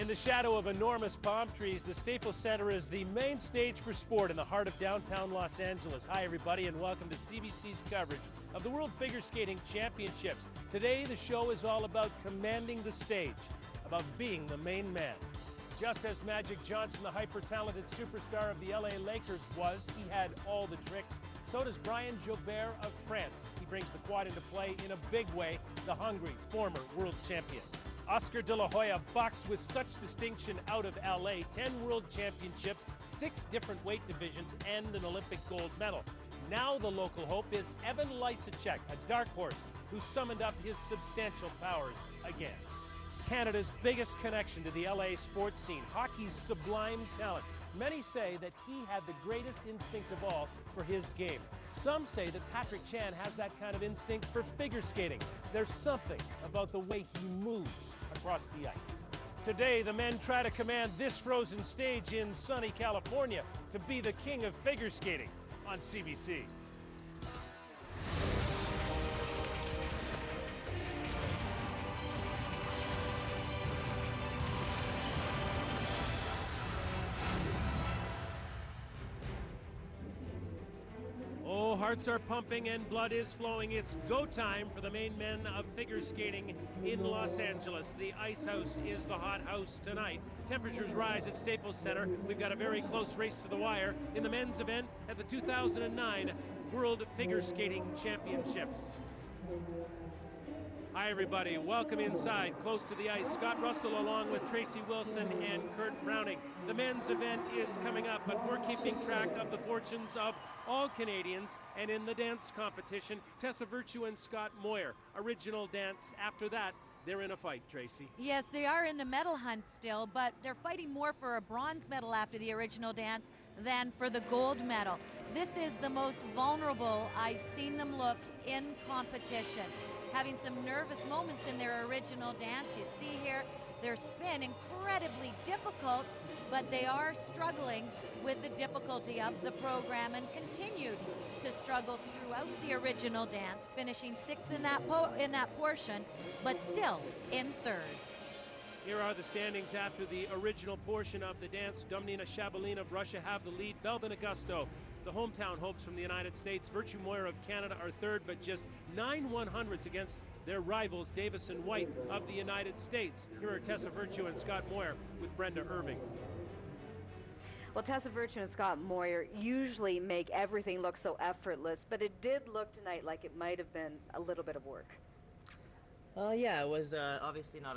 In the shadow of enormous palm trees, the Staples Center is the main stage for sport in the heart of downtown Los Angeles. Hi, everybody, and welcome to CBC's coverage of the World Figure Skating Championships. Today, the show is all about commanding the stage, about being the main man. Just as Magic Johnson, the hyper-talented superstar of the LA Lakers, was, he had all the tricks. So does Brian Jobert of France. He brings the quad into play in a big way, the hungry former world champion. Oscar De La Hoya boxed with such distinction out of LA, 10 world championships, 6 different weight divisions, and an Olympic gold medal. Now the local hope is Evan Lysacek, a dark horse who summoned up his substantial powers again. Canada's biggest connection to the LA sports scene, hockey's sublime talent. Many say that he had the greatest instinct of all for his game. Some say that Patrick Chan has that kind of instinct for figure skating. There's something about the way he moves across the ice. Today, the men try to command this frozen stage in sunny California to be the king of figure skating on CBC. Oh, hearts are pumping and blood is flowing. It's go time for the main men of figure skating in Los Angeles. The Ice House is the hot house tonight. Temperatures rise at Staples Center. We've got a very close race to the wire in the men's event at the 2009 World Figure Skating Championships. Hi, everybody. Welcome inside, close to the ice. Scott Russell along with Tracy Wilson and Kurt Browning. The men's event is coming up, but we're keeping track of the fortunes of all Canadians. And in the dance competition, Tessa Virtue and Scott Moir. Original dance. After that, they're in a fight, Tracy. Yes, they are in the medal hunt still, but they're fighting more for a bronze medal after the original dance than for the gold medal. This is the most vulnerable I've seen them look in competition. Having some nervous moments in their original dance. You see here their spin, incredibly difficult, but they are struggling with the difficulty of the program and continued to struggle throughout the original dance, finishing 6th in that portion, but still in 3rd. Here are the standings after the original portion of the dance. Domnina Shabalin of Russia have the lead. Belbin Augusto, the hometown hopes from the United States. Virtue Moir of Canada are 3rd, but just 9 100s against their rivals, Davis and White of the United States. Here are Tessa Virtue and Scott Moir with Brenda Irving. Well, Tessa Virtue and Scott Moir usually make everything look so effortless, but it did look tonight like it might have been a little bit of work. Yeah, it was obviously not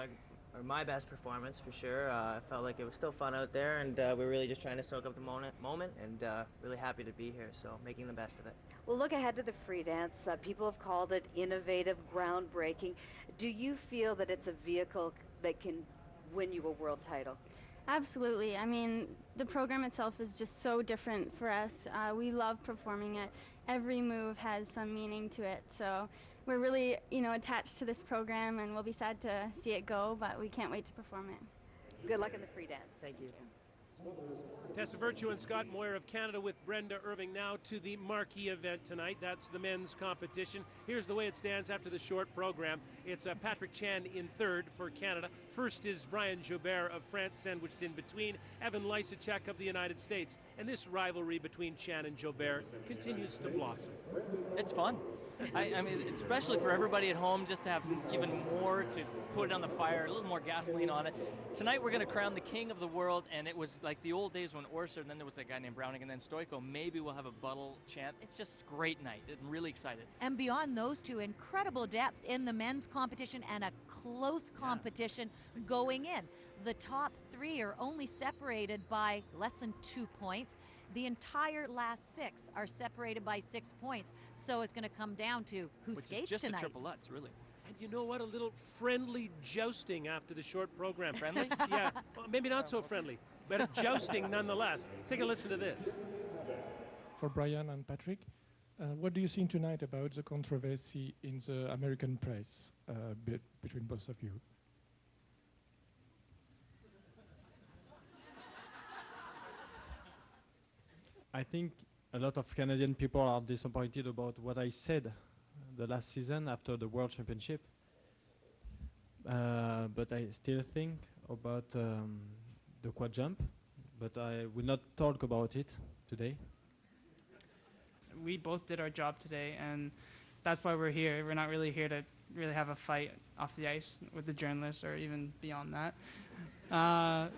my best performance for sure. I felt like it was still fun out there, and we're really just trying to soak up the moment and really happy to be here, so making the best of it. Well, look ahead to the free dance. People have called it innovative, groundbreaking. Do you feel that it's a vehicle that can win you a world title? Absolutely. I mean, the program itself is just so different for us. We love performing it. Every move has some meaning to it, so we're really, attached to this program, and we'll be sad to see it go, but we can't wait to perform it. Good luck in the free dance. Thank you. Tessa Virtue and Scott Moir of Canada with Brenda Irving now to the marquee event tonight. That's the men's competition. Here's the way it stands after the short program. It's Patrick Chan in 3rd for Canada. First is Brian Jobert of France, sandwiched in between Evan Lysacek of the United States. And this rivalry between Chan and Jobert continues to blossom. It's fun. I mean, especially for everybody at home, just to have even more to put on the fire, a little more gasoline on it. Tonight we're going to crown the king of the world, and it was like the old days when Orser, and then there was that guy named Browning, and then Stoico. Maybe we'll have a buttle chant. It's just a great night. I'm really excited. And beyond those two, incredible depth in the men's competition and a close competition going in. The top 3 are only separated by less than 2 points. The entire last 6 are separated by 6 points. So it's going to come down to who skates tonight. Which is just a triple Lutz, really. And you know what? A little friendly jousting after the short program. Friendly? Yeah, well, maybe not so friendly, but jousting nonetheless. Take a listen to this. For Brian and Patrick, what do you think tonight about the controversy in the American press between both of you? I think a lot of Canadian people are disappointed about what I said the last season after the World Championship. But I still think about the quad jump, but I will not talk about it today. We both did our job today, and that's why we're here. We're not really here to really have a fight off the ice with the journalists or even beyond that. I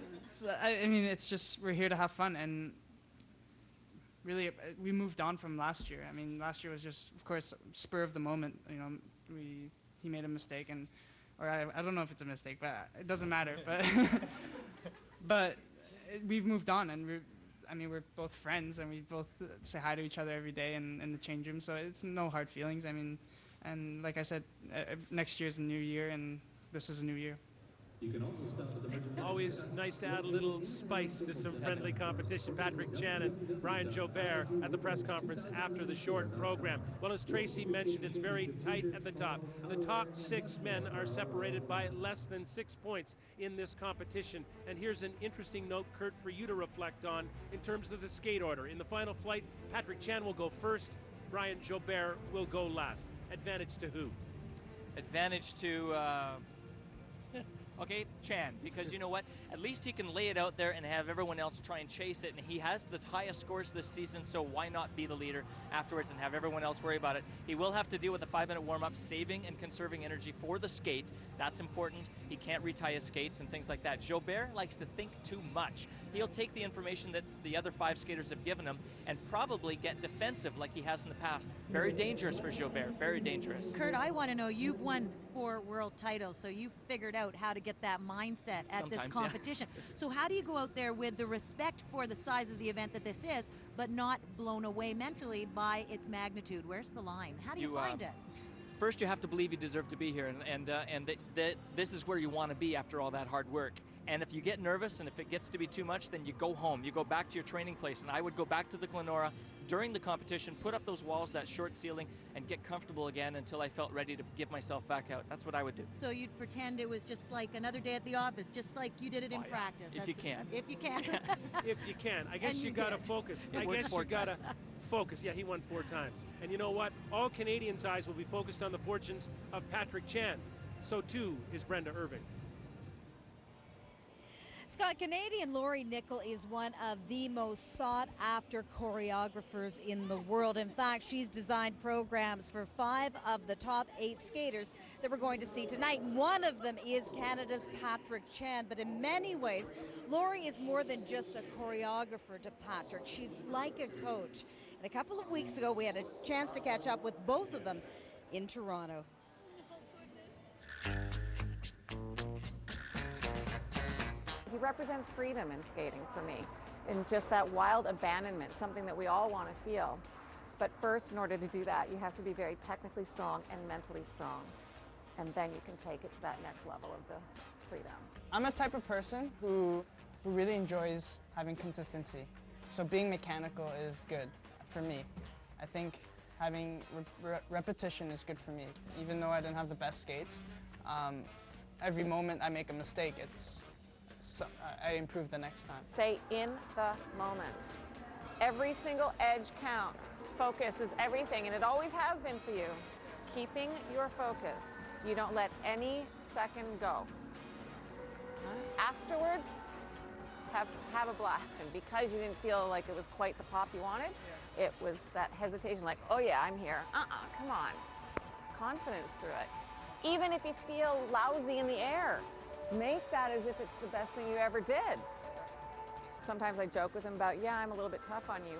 mean, it's just we're here to have fun, and really we moved on from last year. I mean, last year was just, of course, spur of the moment. You know, he made a mistake, or I don't know if it's a mistake, but it doesn't matter. But we've moved on, and we're both friends, and we both say hi to each other every day in the change room. So it's no hard feelings. I mean, and like I said, next year's a new year, and this is a new year. Always nice to add a little spice to some friendly competition. Patrick Chan and Brian Jobert at the press conference after the short program. Well, as Tracy mentioned, it's very tight at the top. The top 6 men are separated by less than 6 points in this competition. And here's an interesting note, Kurt, for you to reflect on in terms of the skate order. In the final flight, Patrick Chan will go first, Brian Jobert will go last. Advantage to who? Advantage to okay, Chan, because you know what? At least he can lay it out there and have everyone else try and chase it, and he has the highest scores this season, so why not be the leader afterwards and have everyone else worry about it? He will have to deal with the 5-minute warm-up, saving and conserving energy for the skate. That's important. He can't retie his skates and things like that. Jobert likes to think too much. He'll take the information that the other 5 skaters have given him and probably get defensive like he has in the past. Very dangerous for Jobert, very dangerous. Kurt, I want to know, you've won 4 world titles, so you've figured out how to get that mindset at this competition. Yeah. So how do you go out there with the respect for the size of the event that this is, but not blown away mentally by its magnitude? Where's the line? How do you find it? First, you have to believe you deserve to be here, and that this is where you want to be after all that hard work. And if you get nervous and if it gets to be too much, then you go home. You go back to your training place. And I would go back to the Glenora during the competition, put up those walls, that short ceiling, and get comfortable again until I felt ready to give myself back out. That's what I would do. So you'd pretend it was just like another day at the office, just like you did it in practice. If you can. If you can. If you can. I guess you got to focus. I guess you got to focus. Yeah, he won 4 times. And you know what? All Canadians' eyes will be focused on the fortunes of Patrick Chan. So too is Brenda Irving. Scott, Canadian Laurie Nickel is one of the most sought-after choreographers in the world. In fact, she's designed programs for 5 of the top 8 skaters that we're going to see tonight. One of them is Canada's Patrick Chan, but in many ways, Laurie is more than just a choreographer to Patrick. She's like a coach. And a couple of weeks ago, we had a chance to catch up with both of them in Toronto. He represents freedom in skating for me, and just that wild abandonment, something that we all want to feel. But first, in order to do that, you have to be very technically strong and mentally strong, and then you can take it to that next level of the freedom. I'm a type of person who really enjoys having consistency, so being mechanical is good for me. I think having repetition is good for me. Even though I didn't have the best skates, every moment I make a mistake, I improve the next time. Stay in the moment. Every single edge counts. Focus is everything, and it always has been for you. Keeping your focus. You don't let any second go. Afterwards, have a blast. And because you didn't feel like it was quite the pop you wanted, it was that hesitation like, oh yeah, I'm here. Come on. Confidence through it. Even if you feel lousy in the air, make that as if it's the best thing you ever did. Sometimes I joke with him about, yeah, I'm a little bit tough on you,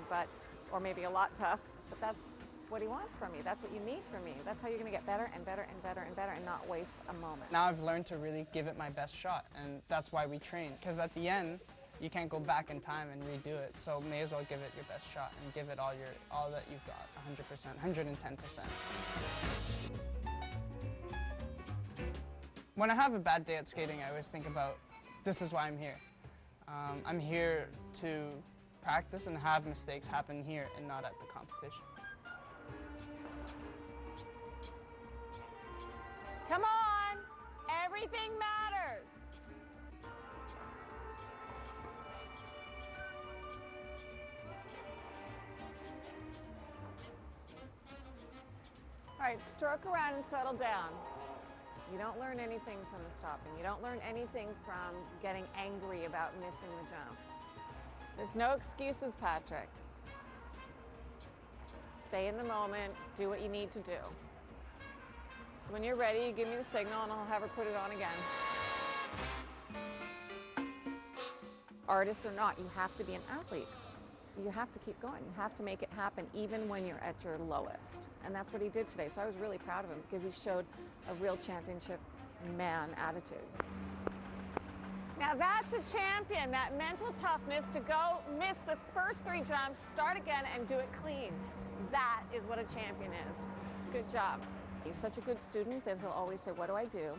or maybe a lot tough, but that's what he wants from me. That's what you need from me. That's how you're going to get better and better and better and better and not waste a moment. Now I've learned to really give it my best shot, and that's why we train. Because at the end, you can't go back in time and redo it, so may as well give it your best shot and give it all that you've got, 100%, 110%. When I have a bad day at skating, I always think about, this is why I'm here. I'm here to practice and have mistakes happen here and not at the competition. Come on! Everything matters! All right, stroke around and settle down. You don't learn anything from the stopping. You don't learn anything from getting angry about missing the jump. There's no excuses, Patrick. Stay in the moment, do what you need to do. So when you're ready, you give me the signal and I'll have her put it on again. Artist or not, you have to be an athlete. You have to keep going. You have to make it happen even when you're at your lowest. And that's what he did today. So I was really proud of him because he showed a real championship man attitude. Now that's a champion, that mental toughness to go miss the first 3 jumps, start again and do it clean. That is what a champion is. Good job. He's such a good student that he'll always say, what do I do?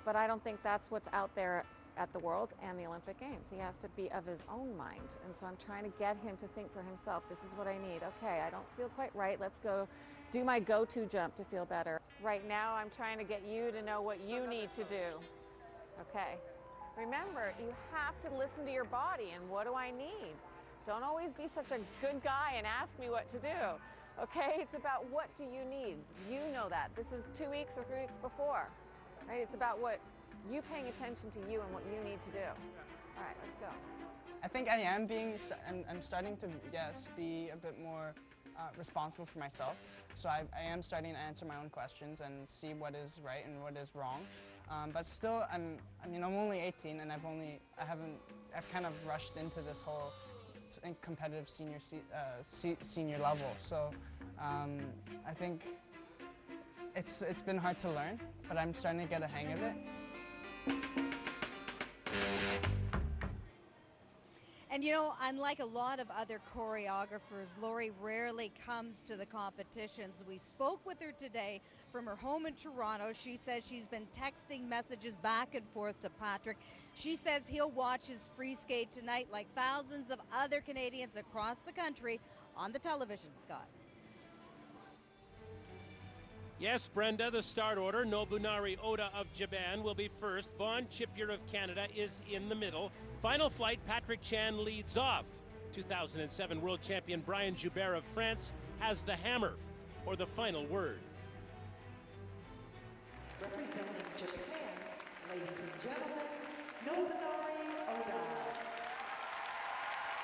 But I don't think that's what's out there at the World and the Olympic Games. He has to be of his own mind. And so I'm trying to get him to think for himself, this is what I need. Okay, I don't feel quite right. Let's go do my go-to jump to feel better. Right now, I'm trying to get you to know what you need to do. Okay. Remember, you have to listen to your body and what do I need? Don't always be such a good guy and ask me what to do. Okay, it's about what do you need? You know that. This is 2 weeks or 3 weeks before, right? It's about what you paying attention to you and what you need to do. All right, let's go. I think I am I'm starting to, yes, be a bit more responsible for myself. So I am starting to answer my own questions and see what is right and what is wrong. But still, I'm only 18 and I've kind of rushed into this whole competitive senior level. So I think it's been hard to learn, but I'm starting to get a hang of it. And you know, unlike a lot of other choreographers, Lori rarely comes to the competitions. We spoke with her today from her home in Toronto. She says she's been texting messages back and forth to Patrick. She says he'll watch his free skate tonight like thousands of other Canadians across the country on the television, Scott. Yes, Brenda, the start order. Nobunari Oda of Japan will be first. Vaughn Chippier of Canada is in the middle. Final flight, Patrick Chan leads off. 2007 world champion Brian Joubert of France has the hammer, or the final word. Representing Japan, ladies and gentlemen, Nobunari Oda.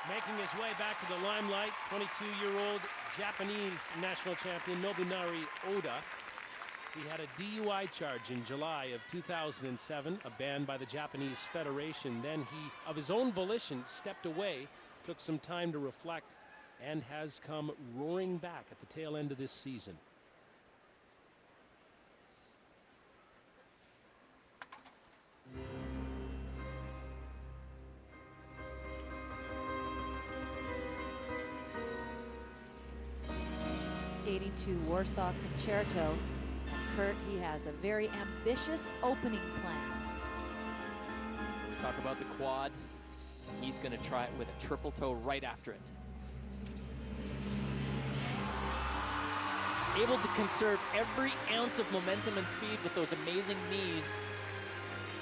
Making his way back to the limelight, 22-year-old Japanese national champion Nobunari Oda. He had a DUI charge in July of 2007, a ban by the Japanese Federation. Then he, of his own volition, stepped away, took some time to reflect, and has come roaring back at the tail end of this season. Skating to Warsaw Concerto. Kurt, he has a very ambitious opening plan. Talk about the quad. He's going to try it with a triple toe right after it. Able to conserve every ounce of momentum and speed with those amazing knees.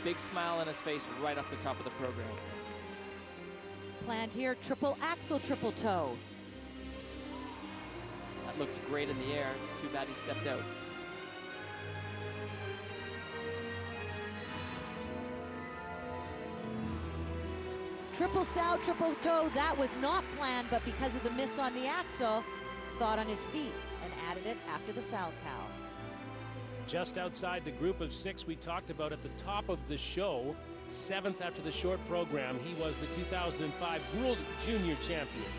Big smile on his face right off the top of the program. Planned here, triple axel, triple toe. That looked great in the air. It's too bad he stepped out. Triple sow, triple toe, that was not planned, but because of the miss on the axle, thought on his feet and added it after the sow cow. Just outside the group of 6 we talked about at the top of the show, 7th after the short program, he was the 2005 World Junior Champion.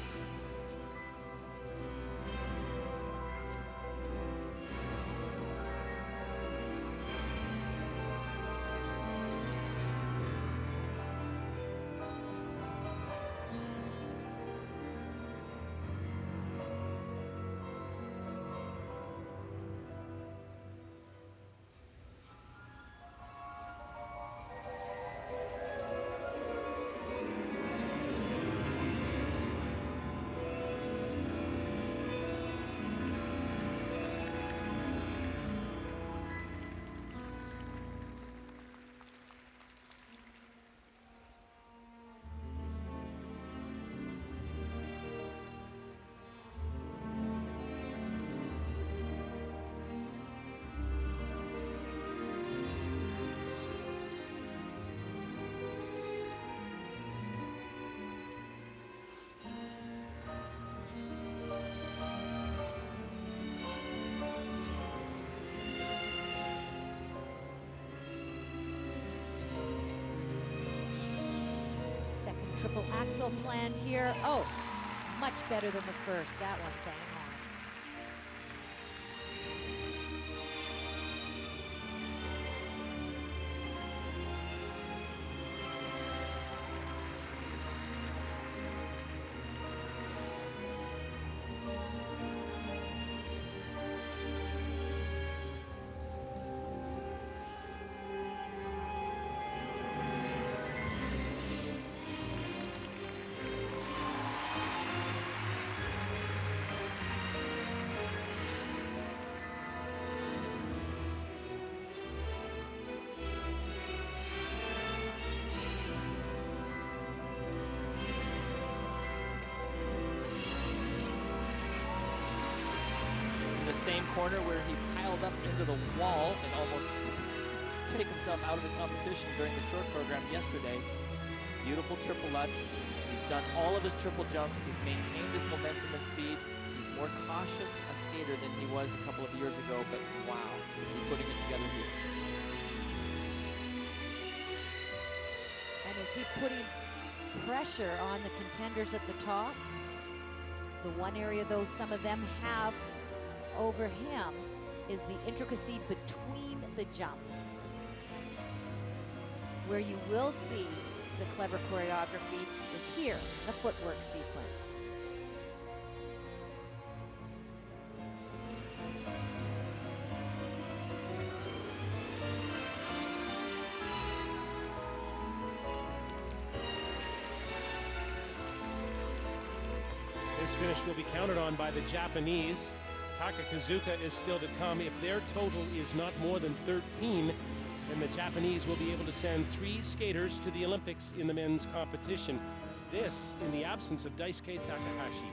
Second triple axel planned here. Oh, much better than the first. That one, bang on. Same corner where he piled up into the wall and almost take himself out of the competition during the short program yesterday. Beautiful triple lutz. He's done all of his triple jumps. He's maintained his momentum and speed. He's more cautious a skater than he was a couple of years ago, but wow, is he putting it together here. And is he putting pressure on the contenders at the top? The one area, though, some of them have over him is the intricacy between the jumps, where you will see the clever choreography is here, the footwork sequence. This finish will be counted on by the Japanese. Takakazuka is still to come. If their total is not more than 13, then the Japanese will be able to send 3 skaters to the Olympics in the men's competition. This in the absence of Daisuke Takahashi.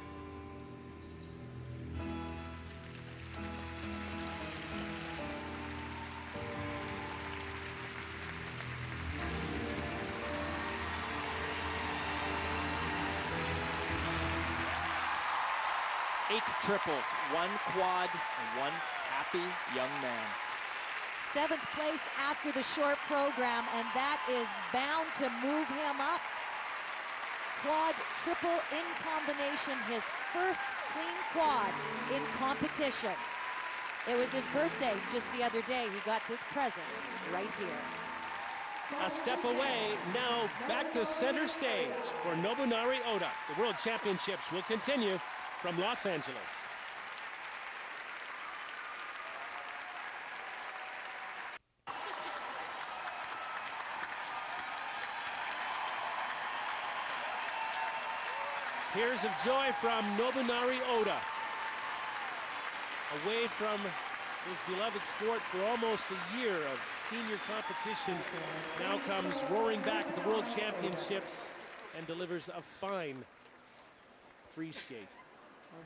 Eight triples, 1 quad, and 1 happy young man. 7th place after the short program, and that is bound to move him up. Quad triple in combination, his first clean quad in competition. It was his birthday just the other day. He got this present right here. A step away, now back to center stage for Nobunari Oda. The World Championships will continue from Los Angeles. Tears of joy from Nobunari Oda. Away from his beloved sport for almost a year of senior competition, now comes roaring back at the World Championships and delivers a fine free skate.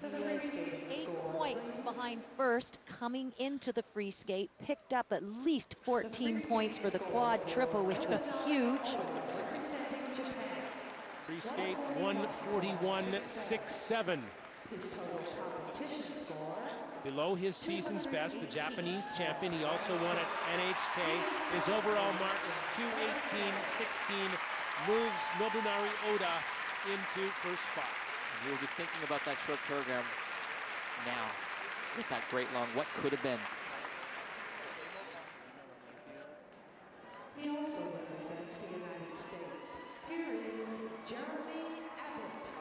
He is 8 points behind first coming into the free skate, picked up at least 14 points for the quad triple, which was huge. Free skate 141.67. Below his season's best, the Japanese champion. He also won at NHK. His overall marks 2:18.16 moves Nobunari Oda into first spot. And you'll be thinking about that short program now with that great long what could have been. He also represents the United States. Here is Jeremy Abbott.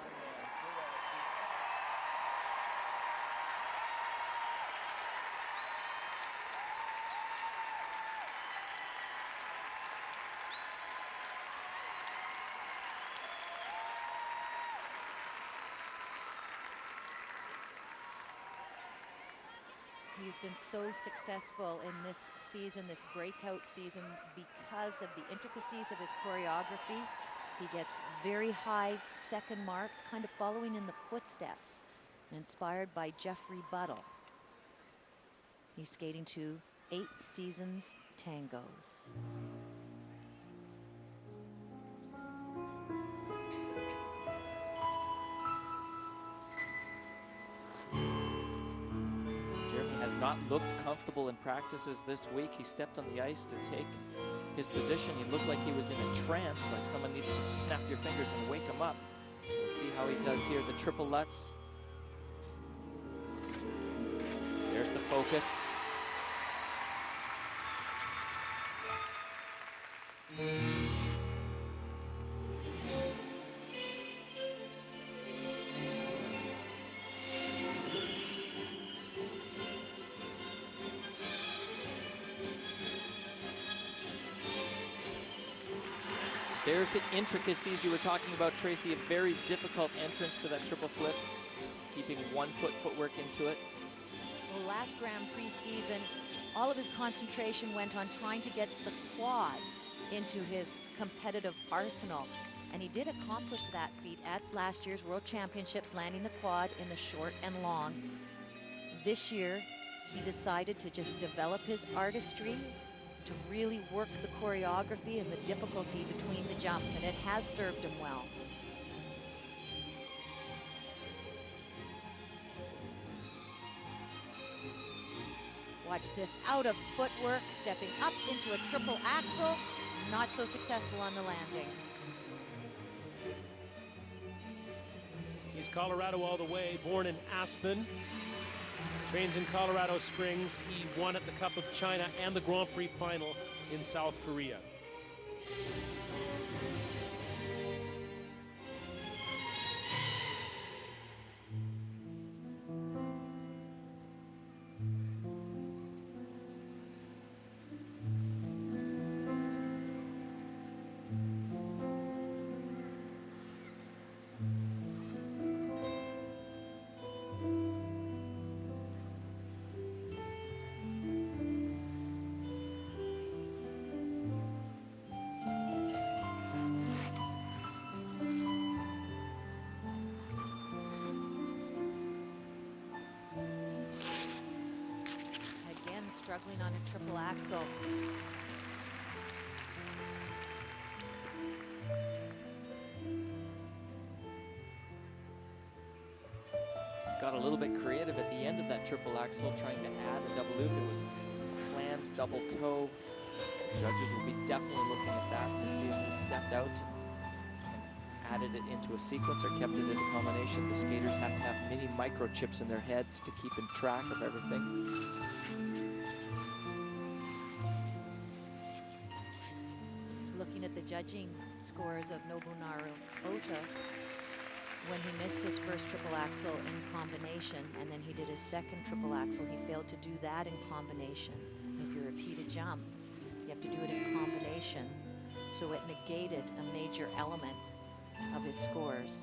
He's been so successful in this season, this breakout season, because of the intricacies of his choreography. He gets very high second marks, kind of following in the footsteps, inspired by Jeffrey Buttle. He's skating to 8 seasons tangos. Jeremy has not looked comfortable in practices this week. He stepped on the ice to take his position. He looked like he was in a trance, like someone needed to snap your fingers and wake him up. We'll see how he does here. The triple Lutz. There's the focus. There's the intricacies you were talking about, Tracy. A very difficult entrance to that triple flip, keeping 1 foot footwork into it. Well, last Grand Prix season, all of his concentration went on trying to get the quad into his competitive arsenal. And he did accomplish that feat at last year's World Championships, landing the quad in the short and long. This year, he decided to just develop his artistry, to really work the choreography and the difficulty between the jumps, and it has served him well. Watch this out of footwork, stepping up into a triple axel, not so successful on the landing. He's Colorado all the way, born in Aspen. Trains in Colorado Springs. He won at the Cup of China and the Grand Prix final in South Korea. Struggling on a triple axel. Got a little bit creative at the end of that triple axel, trying to add a double loop. It was a planned double toe. Judges will be definitely looking at that to see if he stepped out and added it into a sequence or kept it as a combination. The skaters have to have mini microchips in their heads to keep in track of everything. Looking at the judging scores of Nobunaru Ota, when he missed his first triple axel in combination and then he did his second triple axel, he failed to do that in combination. If you repeat a jump, you have to do it in combination. So it negated a major element of his scores.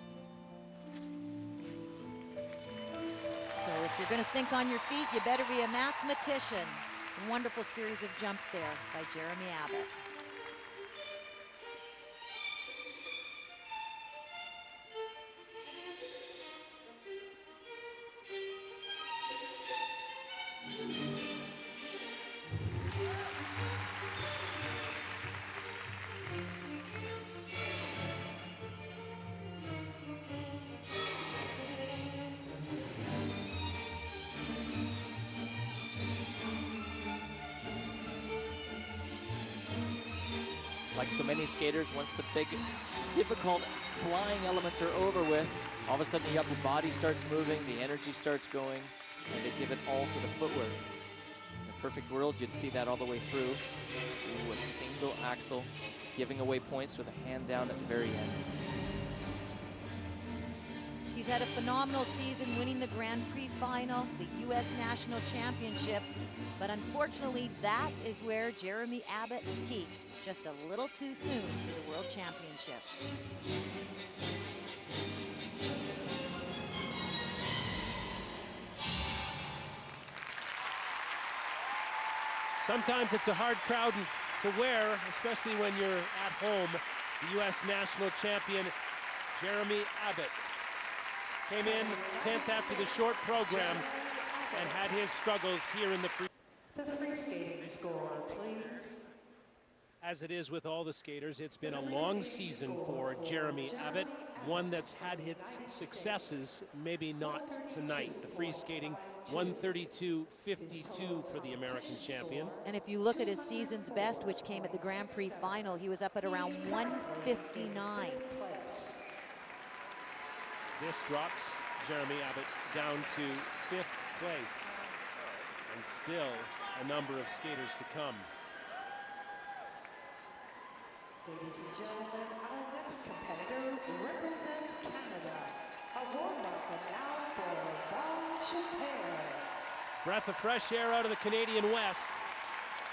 So if you're going to think on your feet, you better be a mathematician. Wonderful series of jumps there by Jeremy Abbott. Like so many skaters, once the big, difficult flying elements are over with, all of a sudden the upper body starts moving, the energy starts going, and they give it all for the footwork. In a perfect world, you'd see that all the way through. Ooh, a single axel, giving away points with a hand down at the very end. He's had a phenomenal season, winning the Grand Prix final, the U.S. National Championships, but unfortunately that is where Jeremy Abbott peaked, just a little too soon for the World Championships. Sometimes it's a hard crowd to wear, especially when you're at home. The U.S. National Champion, Jeremy Abbott, came in 10th after the short program and had his struggles here in the free. The free skating score, please. As it is with all the skaters, it's been a long season for Jeremy Abbott, one that's had its successes, maybe not tonight. The free skating 132.52 for the American champion. And if you look at his season's best, which came at the Grand Prix final, he was up at around 159. This drops Jeremy Abbott down to 5th place. And still a number of skaters to come. Ladies and gentlemen, our next competitor represents Canada. A warm welcome now for Vaughn Chapere. Breath of fresh air out of the Canadian West.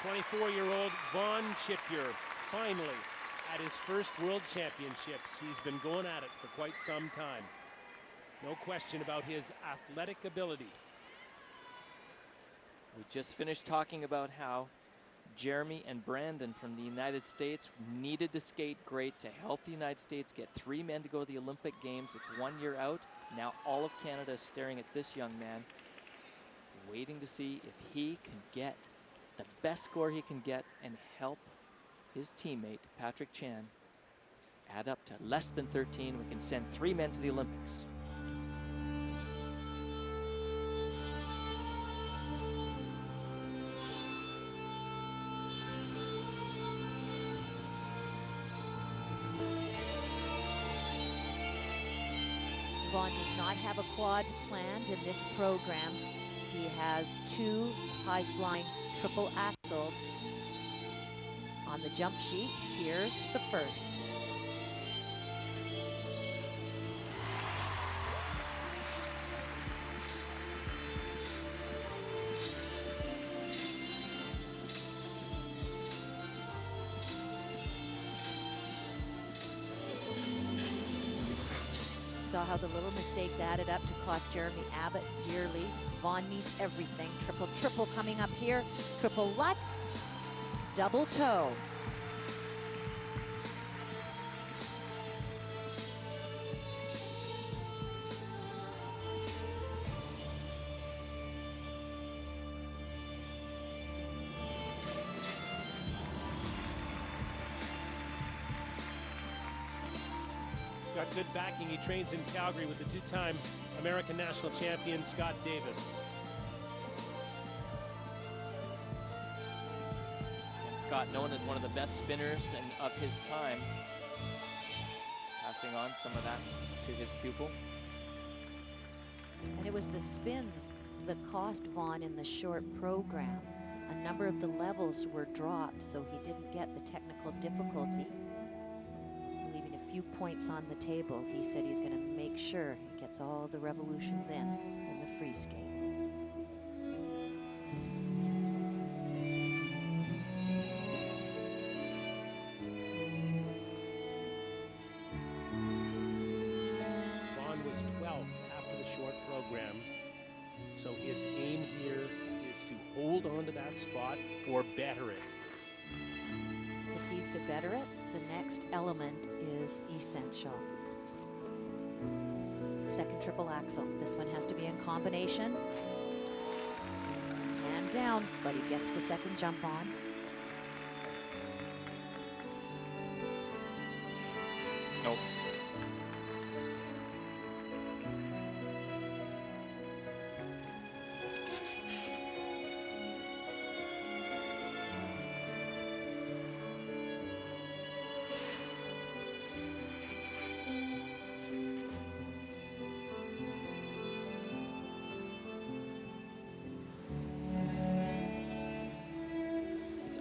24-year-old Vaughn Chapere, finally at his first World Championships. He's been going at it for quite some time. No question about his athletic ability. We just finished talking about how Jeremy and Brandon from the United States needed to skate great to help the United States get 3 men to go to the Olympic Games. It's 1 year out. Now all of Canada is staring at this young man, waiting to see if he can get the best score he can get and help his teammate, Patrick Chan, add up to less than 13. We can send 3 men to the Olympics. Vaughn does not have a quad planned in this program. He has 2 high-flying triple axels on the jump sheet. Here's the first. Saw how the little mistakes added up to cost Jeremy Abbott dearly. Vaughn needs everything. Triple, triple coming up here. Triple Lutz, double toe. Got good backing. He trains in Calgary with the 2-time American national champion Scott Davis. And Scott, known as one of the best spinners of his time, passing on some of that to his pupil. And it was the spins that cost Vaughn in the short program. A number of the levels were dropped, so he didn't get the technical difficulty. Few points on the table. He said he's going to make sure he gets all the revolutions in the free skate. Vaughn was 12th after the short program, so his aim here is to hold on to that spot or better it. If he's to better it, the next element is essential. Second triple axel. This one has to be in combination. And down, but he gets the second jump on. Nope.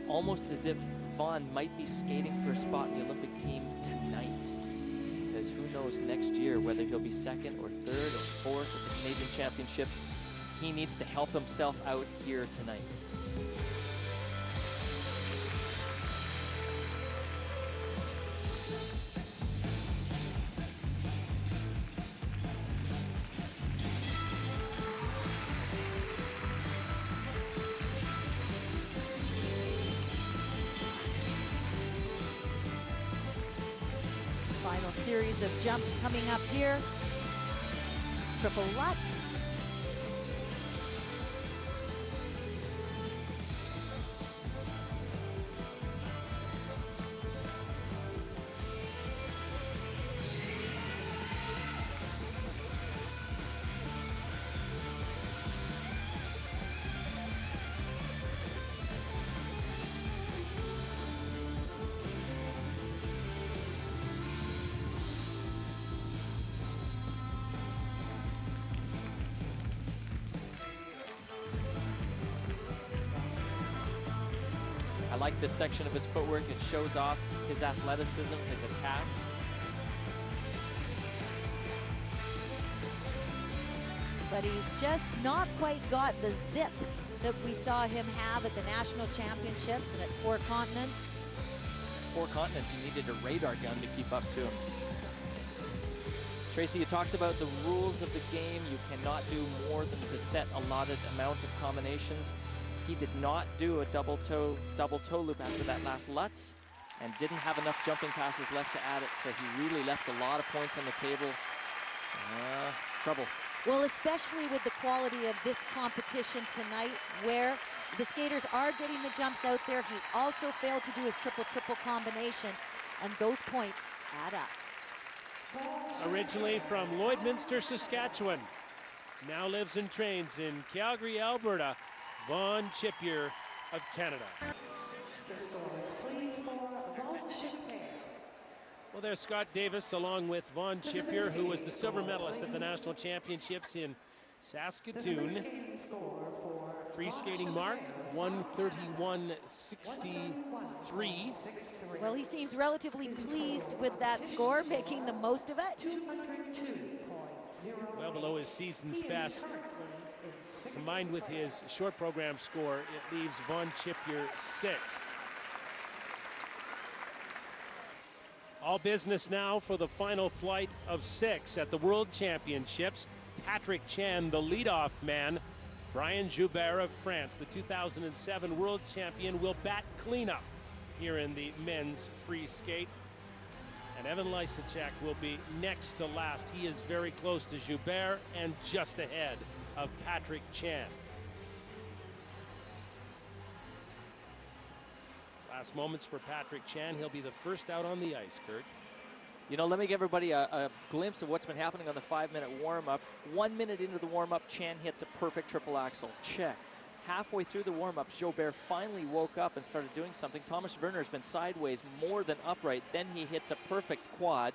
Almost as if Vaughn might be skating for a spot in the Olympic team tonight. Because who knows next year whether he'll be 2nd or 3rd or 4th at the Canadian Championships. He needs to help himself out here tonight. Final series of jumps coming up here. Triple Lutz. like this section of his footwork. It shows off his athleticism, his attack. But he's just not quite got the zip that we saw him have at the national championships and at Four Continents. Four Continents, you needed a radar gun to keep up to him. Tracy, you talked about the rules of the game. You cannot do more than the set allotted amount of combinations. He did not do a double toe loop after that last Lutz and didn't have enough jumping passes left to add it, so he really left a lot of points on the table. Trouble. Well, especially with the quality of this competition tonight, where the skaters are getting the jumps out there. He also failed to do his triple-triple combination, and those points add up. Originally from Lloydminster, Saskatchewan, now lives and trains in Calgary, Alberta, Vaughn Chipier of Canada. The scores, please, for Vaughn Chipier. Well, there's Scott Davis along with Vaughn Chipier, who was the silver medalist at the national championships in Saskatoon. Free skating mark, 131.63. Well, he seems relatively pleased with that score, making the most of it. Well below his season's best. Combined with his short program score, it leaves Vaughn Chipier 6th. All business now for the final flight of 6 at the World Championships. Patrick Chan, the leadoff man. Brian Joubert of France, the 2007 world champion, will bat cleanup here in the men's free skate. And Evan Lysacek will be next to last. He is very close to Joubert and just ahead of Patrick Chan. Last moments for Patrick Chan. He'll be the first out on the ice, Kurt. You know, let me give everybody a glimpse of what's been happening on the 5-minute warm-up. 1 minute into the warm-up, Chan hits a perfect triple axel. Check. Halfway through the warm-up, Joubert finally woke up and started doing something. Thomas Werner has been sideways more than upright. Then he hits a perfect quad.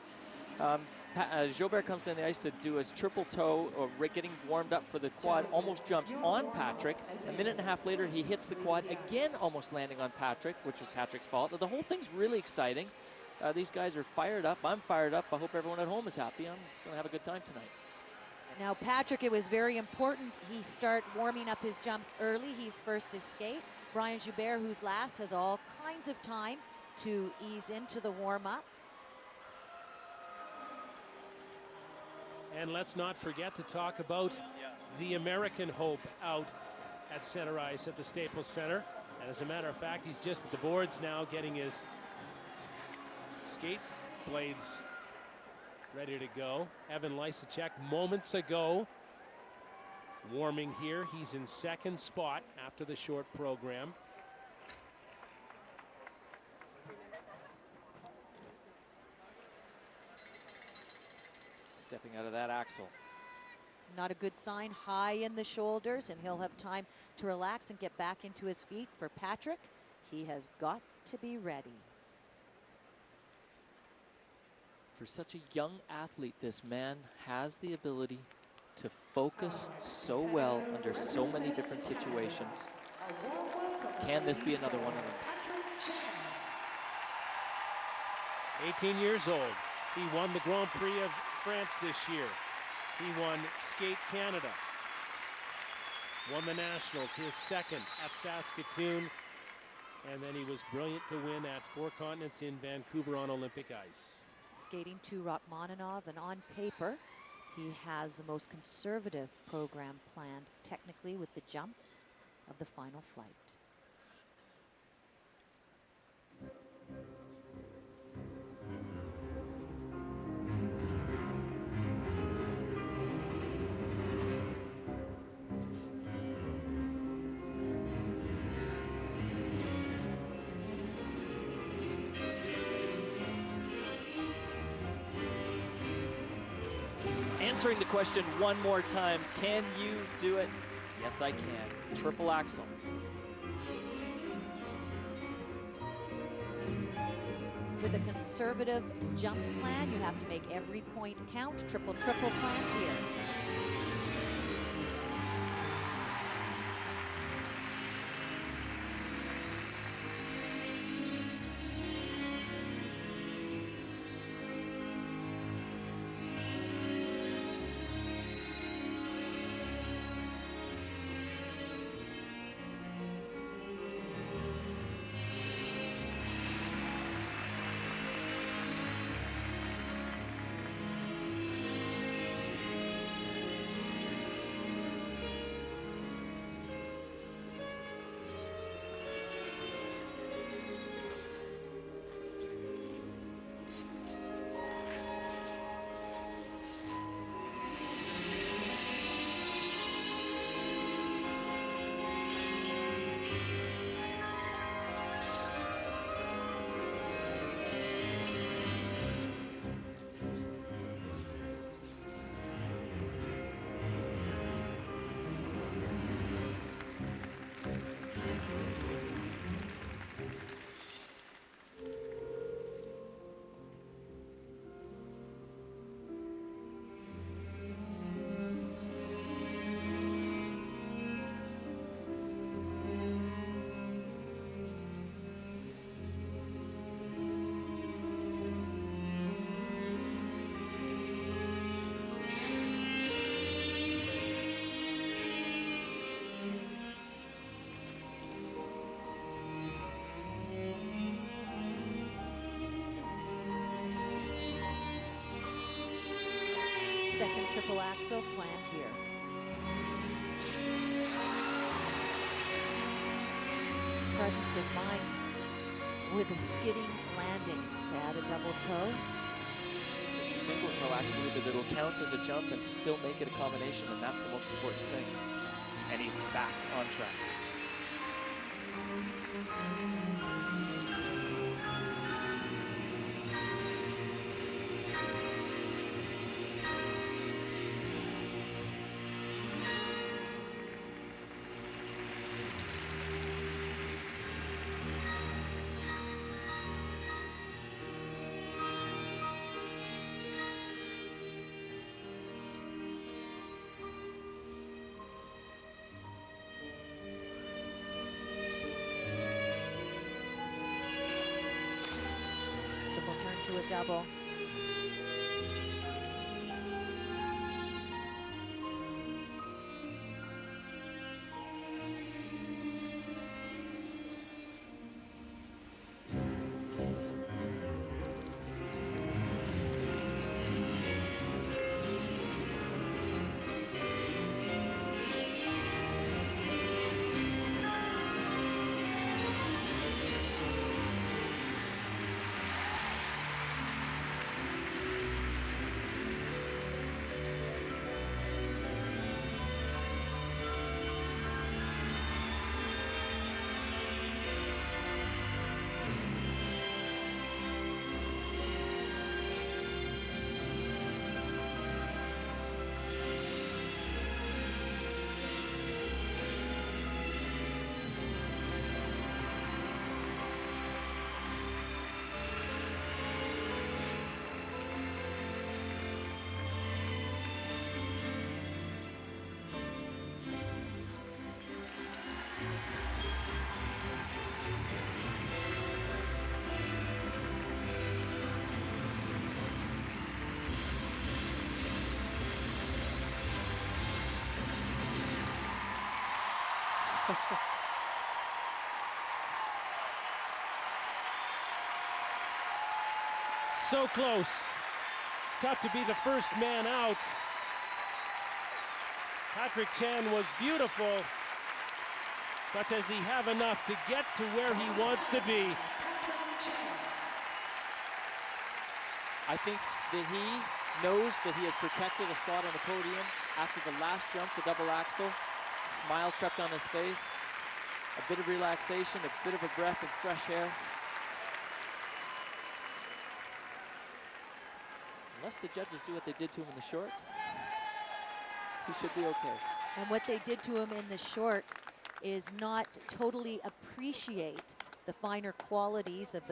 Joubert comes down the ice to do his triple toe, or getting warmed up for the quad, almost jumps on Patrick. A minute and a half later, he hits the quad again, almost landing on Patrick, which was Patrick's fault. The whole thing's really exciting. These guys are fired up. I'm fired up. I hope everyone at home is happy. I'm going to have a good time tonight. Now, Patrick, it was very important he start warming up his jumps early. He's first to skate. Brian Joubert, who's last, has all kinds of time to ease into the warm-up. And let's not forget to talk about the American hope out at center ice at the Staples Center. And as a matter of fact, he's just at the boards now getting his skate blades ready to go. Evan Lysacek moments ago warming here. He's in second spot after the short program. Stepping out of that axle. Not a good sign, high in the shoulders, and he'll have time to relax and get back into his feet. For Patrick, he has got to be ready. For such a young athlete, this man has the ability to focus so well under so many different situations. Can this be another one of them? 18 years old. He won the Grand Prix of France this year. He won Skate Canada. Won the Nationals, his second at Saskatoon. And then he was brilliant to win at Four Continents in Vancouver on Olympic ice. Skating to Rachmaninoff, and on paper, he has the most conservative program planned technically with the jumps of the final flight. Answering the question one more time, can you do it? Yes, I can. Triple axel. With a conservative jump plan, you have to make every point count. Triple planned here. triple axel planned here. Presence of mind with a skidding landing to add a double toe. Just a single toe actually, but it'll count as a jump and still make it a combination, and that's the most important thing. And he's back on track. Triple turn to a double. So close. It's tough to be the first man out. Patrick Chan was beautiful, but does he have enough to get to where he wants to be? I think that he knows that he has protected a spot on the podium after the last jump, the double axel. Smile crept on his face, a bit of relaxation, a bit of a breath of fresh air. Unless the judges do what they did to him in the short, he should be okay. And what they did to him in the short is not totally appreciate the finer qualities of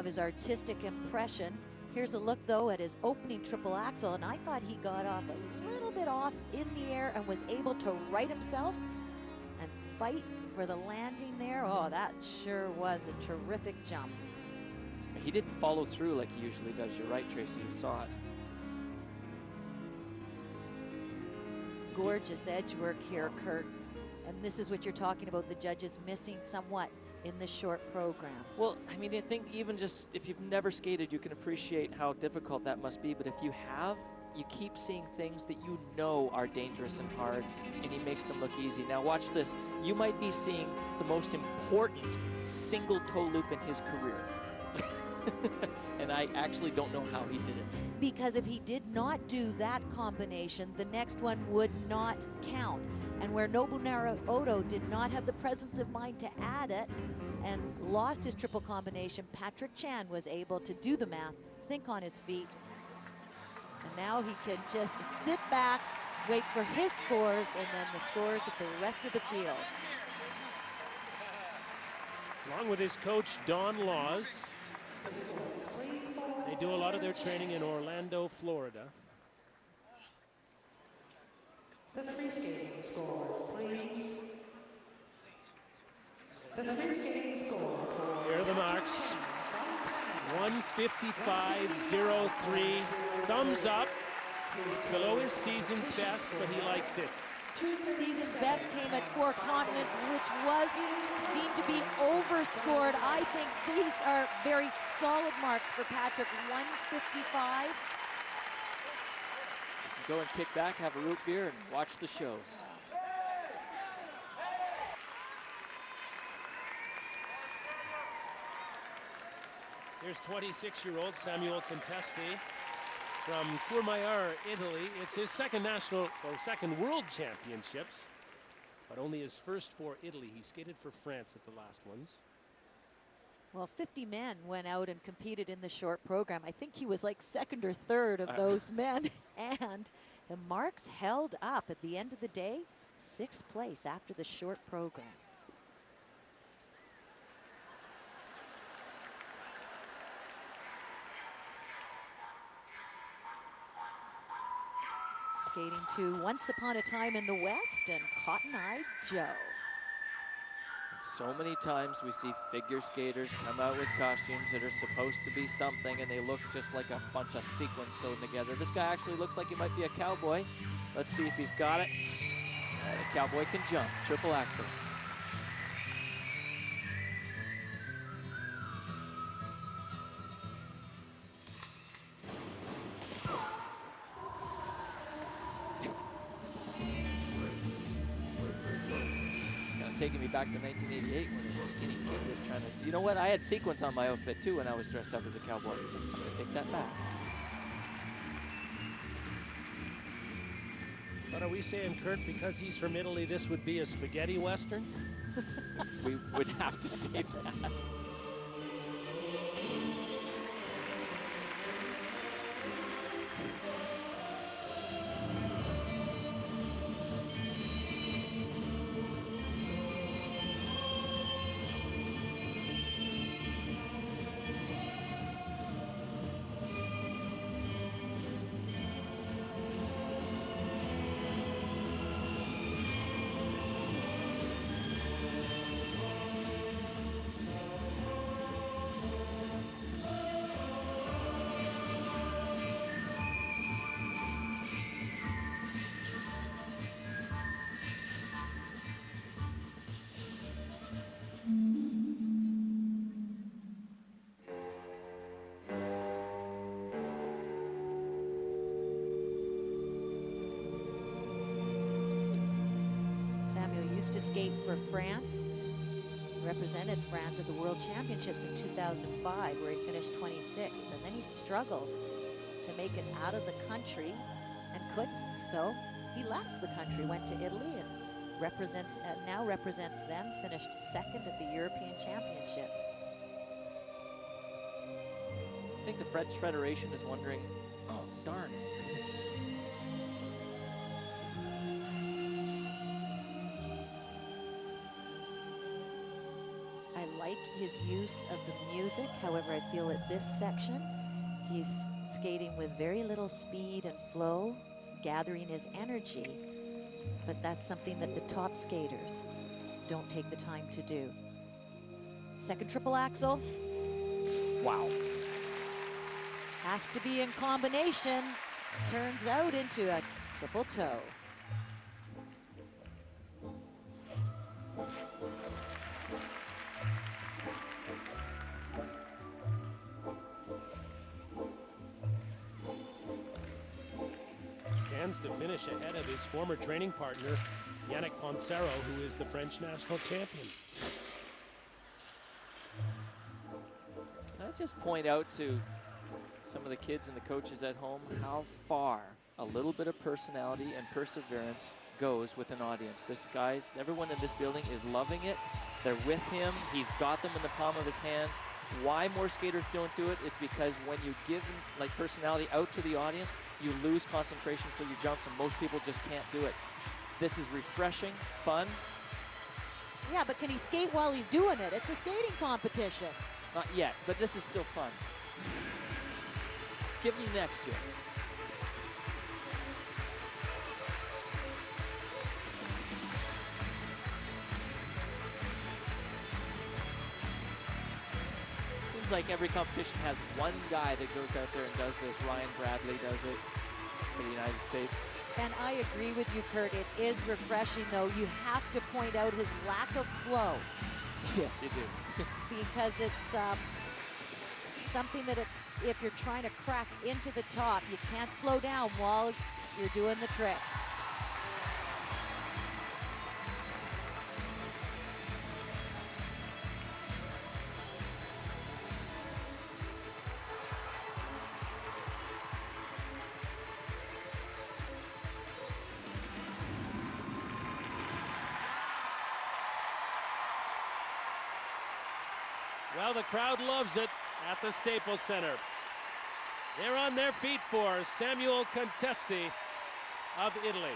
his artistic impression. Here's a look though at his opening triple axel, and I thought he got off a little bit off in the air and was able to right himself and fight for the landing there. Oh, that sure was a terrific jump. He didn't follow through like he usually does. You're right, Tracy, you saw it. Gorgeous edge work here, Kurt. And this is what you're talking about, the judges missing somewhat in the short program. Well, I mean, I think even just if you've never skated, you can appreciate how difficult that must be. But if you have, you keep seeing things that you know are dangerous and hard, and he makes them look easy. Now watch this. You might be seeing the most important single toe loop in his career. And I actually don't know how he did it. Because if he did not do that combination, the next one would not count. And where Nobunara Odo did not have the presence of mind to add it and lost his triple combination, Patrick Chan was able to do the math, think on his feet. And now he can just sit back, wait for his scores, and then the scores of the rest of the field. Along with his coach, Don Laws. They do a lot of their training in Orlando, Florida. The free skating scores, please. The free skating score for... Here are the marks. 155.03. Thumbs up. Below his season's best, but he likes it. Season's best came at 4 continents, which was deemed to be overscored. I think these are very solid marks for Patrick. 155. go and kick back, have a root beer, and watch the show. Here's 26-year-old Samuel Contesti from Courmayeur, Italy. It's his second World Championships, but only his first for Italy. He skated for France at the last ones. Well, 50 men went out and competed in the short program. I think he was like second or third of those men. And the marks held up at the end of the day, 6th place after the short program. Skating to Once Upon a Time in the West and Cotton Eye Joe. So many times we see figure skaters come out with costumes that are supposed to be something, and they look just like a bunch of sequins sewn together. This guy actually looks like he might be a cowboy. Let's see if he's got it. And a cowboy can jump, triple axel. Taking me back to 1988 when the Skinny Kid was trying to, you know what, I had sequins on my outfit too when I was dressed up as a cowboy. I have to take that back. But are we saying, Kurt, because he's from Italy, this would be a spaghetti western? We would have to say that. Samuel used to skate for France, represented France at the World Championships in 2005, where he finished 26th, and then he struggled to make it out of the country and couldn't. So he left the country, went to Italy, and now represents them, finished 2nd at the European Championships. I think the French Federation is wondering, oh, darn. I like his use of the music. However, I feel at this section, he's skating with very little speed and flow, gathering his energy. But that's something that the top skaters don't take the time to do. Second triple axel. Wow. Has to be in combination. Turns out into a triple toe. Stands to finish ahead of his former training partner, Yannick Poncero, who is the French national champion. Can I just point out to some of the kids and the coaches at home how far a little bit of personality and perseverance goes with an audience. This guy's, everyone in this building is loving it. They're with him. He's got them in the palm of his hands. Why more skaters don't do it? It's because when you give like personality out to the audience, you lose concentration for your jumps, and most people just can't do it. This is refreshing, fun. Yeah, but can he skate while he's doing it? It's a skating competition. Not yet, but this is still fun. Give me next year. Seems like every competition has one guy that goes out there and does this. Ryan Bradley does it for the United States. And I agree with you, Kurt. It is refreshing, though. You have to point out his lack of flow. Yes, you do. Because it's something that if you're trying to crack into the top, you can't slow down while You're doing the tricks. Well, the crowd loves it at the Staples Center. They're on their feet for Samuel Contesti of Italy.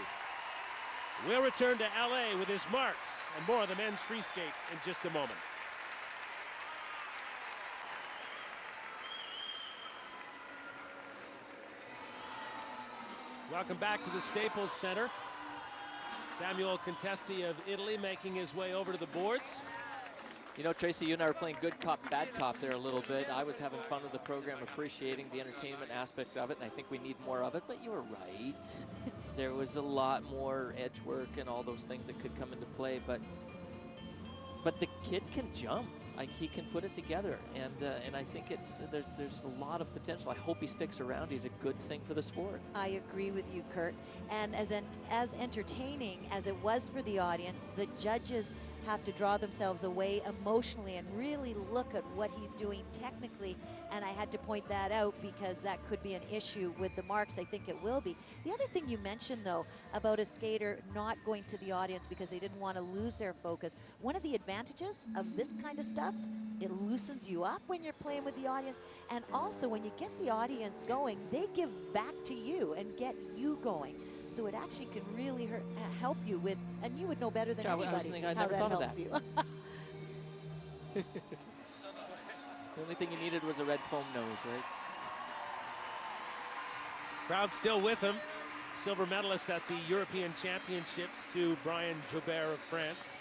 We'll return to LA with his marks and more of the men's free skate in just a moment. Welcome back to the Staples Center. Samuel Contesti of Italy making his way over to the boards. You know, Tracy, you and I were playing good cop, bad cop there a little bit. I was having fun with the program, appreciating the entertainment aspect of it, and I think we need more of it, but you were right. There was a lot more edge work and all those things that could come into play, but the kid can jump. Like, he can put it together, and I think there's a lot of potential. I hope he sticks around. He's a good thing for the sport. I agree with you, Kurt. And as entertaining as it was for the audience, the judges have to draw themselves away emotionally and really look at what he's doing technically. And I had to point that out because that could be an issue with the marks. I think it will be. The other thing you mentioned, though, about a skater not going to the audience because they didn't want to lose their focus. One of the advantages of this kind of stuff, it loosens you up when you're playing with the audience. And also, when you get the audience going, they give back to you and get you going. So it actually can really help you with, and you would know better than anybody I was thinking, I how never that thought of helps that. you. The only thing you needed was a red foam nose, right? Crowd still with him. Silver medalist at the European Championships to Brian Jobert of France.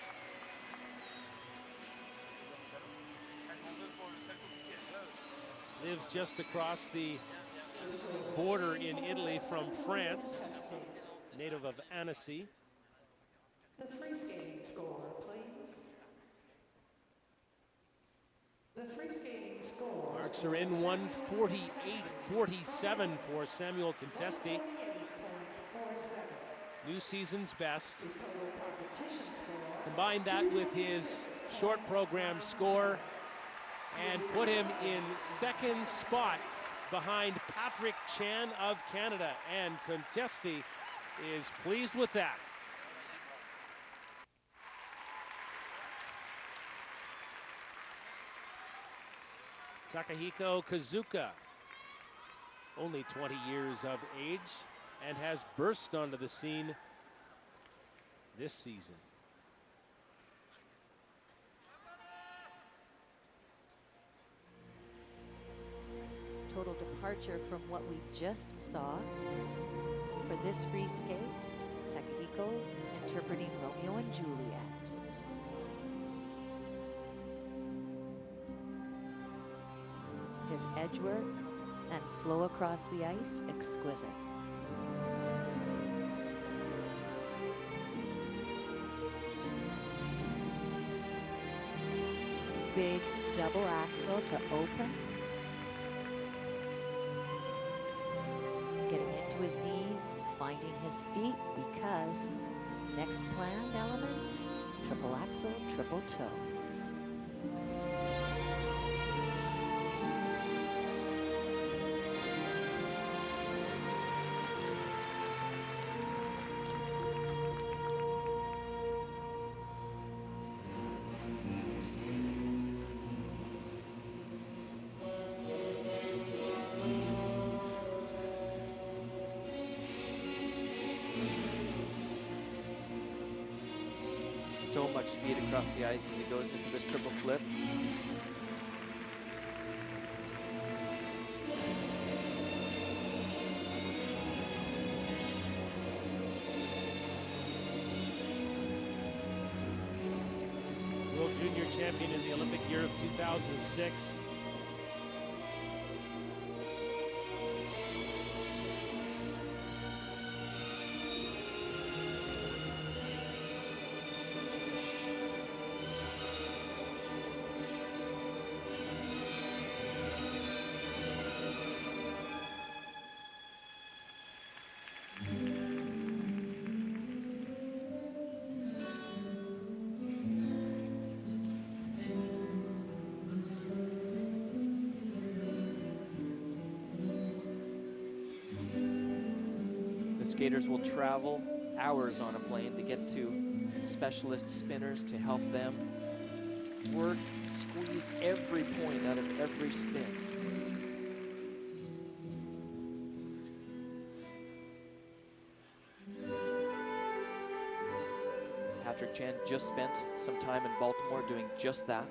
Lives just across the border in Italy from France, native of Annecy. The free skating score, please. The free skating score. Marks are in 1:48.47 for Samuel Contesti. New season's best. Combine that with his short program score and put him in second spot behind Patrick Chan of Canada. And Contesti is pleased with that. Takahiko Kazuka, only 20 years of age, and has burst onto the scene this season. Total departure from what we just saw. For this free skate, Takahiko interpreting Romeo and Juliet. His edge work and flow across the ice, exquisite. Big double axel to open. Getting into his knees, finding his feet, because next planned element, triple axel, triple toe. So much speed across the ice as he goes into this triple flip. World Junior champion in the Olympic year of 2006. skaters will travel hours on a plane to get to specialist spinners to help them work, squeeze every point out of every spin. Patrick Chan just spent some time in Baltimore doing just that.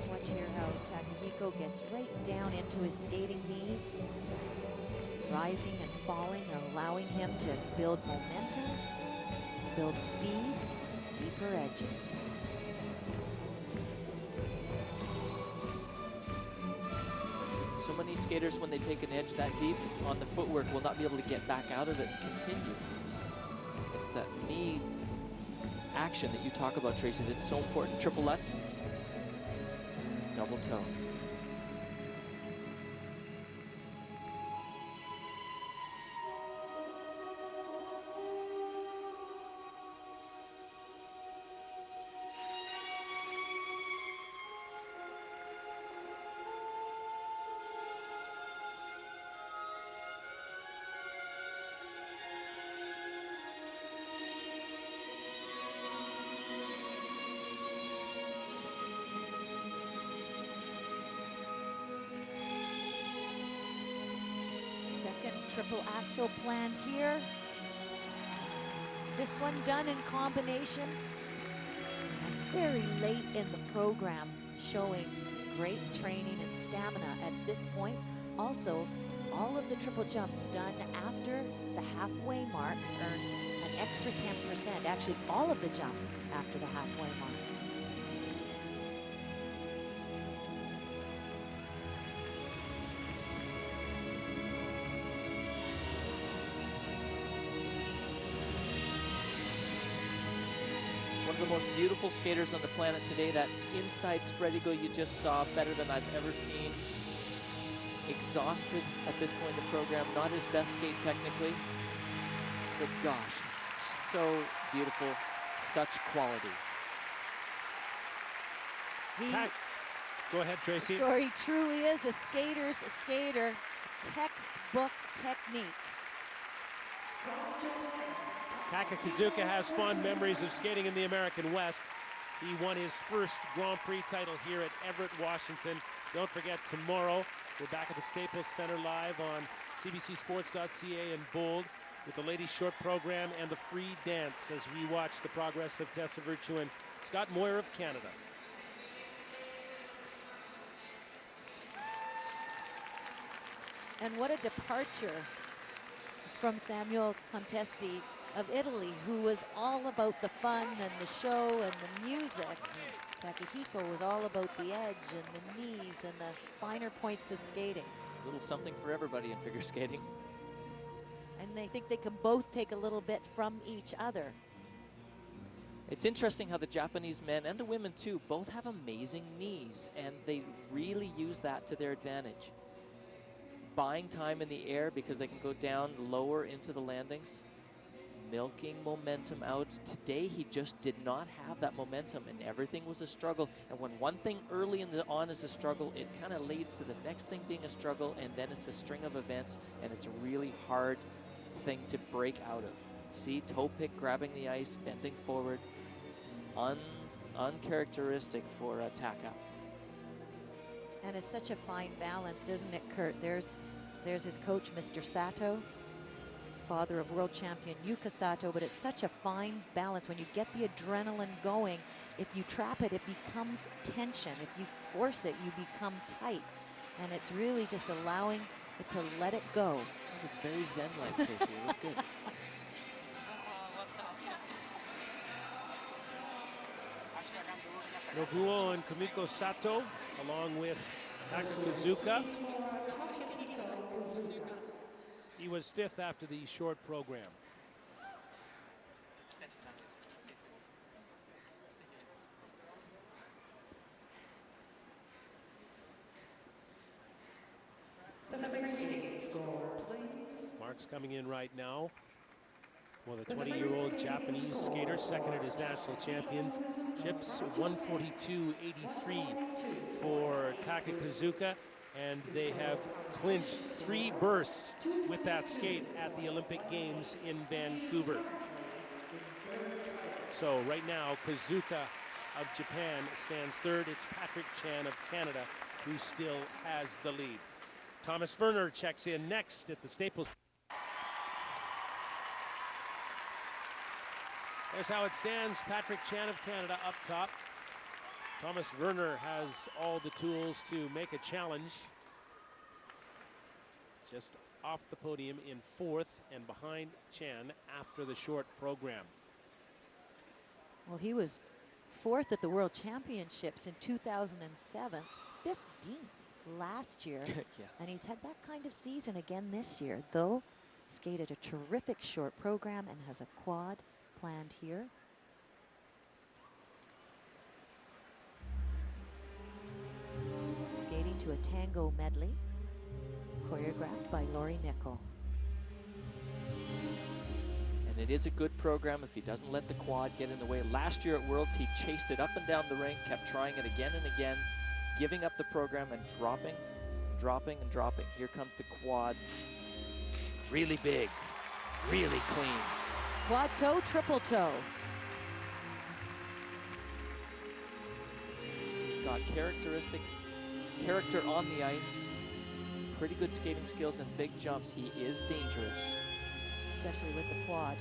Watch here how Takahiko gets right down into his skating knees, rising and falling, allowing him to build momentum, build speed, deeper edges. So many skaters, when they take an edge that deep on the footwork, will not be able to get back out of it and continue. It's that knee action that you talk about, Tracy, that's so important. Triplets, double toe. Second triple axel planned here. This one done in combination. And very late in the program, showing great training and stamina at this point. Also, all of the triple jumps done after the halfway mark earn an extra 10%. Actually, all of the jumps after the halfway mark. One of the most beautiful skaters on the planet today. That inside spread eagle you just saw, better than I've ever seen. Exhausted at this point in the program, not his best skate technically, but gosh, so beautiful, such quality. Go ahead, Tracy. Story truly is a skater's skater, textbook technique. Takakazuka has fond memories of skating in the American West. He won his first Grand Prix title here at Everett, Washington. Don't forget, tomorrow we're back at the Staples Center live on CBCSports.ca and Bold with the ladies' short program and the free dance as we watch the progress of Tessa Virtue and Scott Moir of Canada. And what a departure from Samuel Contesti of Italy, who was all about the fun and the show and the music. Takahiko was all about the edge and the knees and the finer points of skating. A little something for everybody in figure skating. And they think they can both take a little bit from each other. It's interesting how the Japanese men and the women too both have amazing knees, and they really use that to their advantage. Buying time in the air because they can go down lower into the landings. Milking momentum out. Today he just did not have that momentum and everything was a struggle. And when one thing early in the on is a struggle, it kind of leads to the next thing being a struggle, and then it's a string of events, and it's a really hard thing to break out of. See, toe pick grabbing the ice, bending forward. Uncharacteristic for Taka. And it's such a fine balance, isn't it, Kurt? There's his coach, Mr. Sato, father of world champion Yuka Sato, but it's such a fine balance. When you get the adrenaline going, if you trap it, it becomes tension. If you force it, you become tight. And it's really just allowing it to let it go. It's very zen-like, Tracy. It was good. Nobuo and Kumiko Sato, along with Takakazuka. He was fifth after the short program. coming in right now. Well, the 20-year-old Japanese skater, second at his national championships, 142.83 for Takakazuka, and they have clinched 3 berths with that skate at the Olympic Games in Vancouver. So right now, Kazuka of Japan stands third. It's Patrick Chan of Canada who still has the lead. Thomas Werner checks in next at the Staples. There's how it stands. Patrick Chan of Canada up top. Thomas Werner has all the tools to make a challenge. Just off the podium in 4th and behind Chan after the short program. Well, he was 4th at the World Championships in 2007, 15th last year. Yeah. And he's had that kind of season again this year, though skated a terrific short program and has a quad planned here. Skating to a tango medley, choreographed by Lori Nickel. And it is a good program if he doesn't let the quad get in the way. Last year at Worlds, he chased it up and down the rink, kept trying it again and again, giving up the program and dropping, dropping, and dropping. Here comes the quad. Really big, really clean. Quad toe, triple toe. He's got character on the ice, pretty good skating skills and big jumps. He is dangerous. Especially with the quad.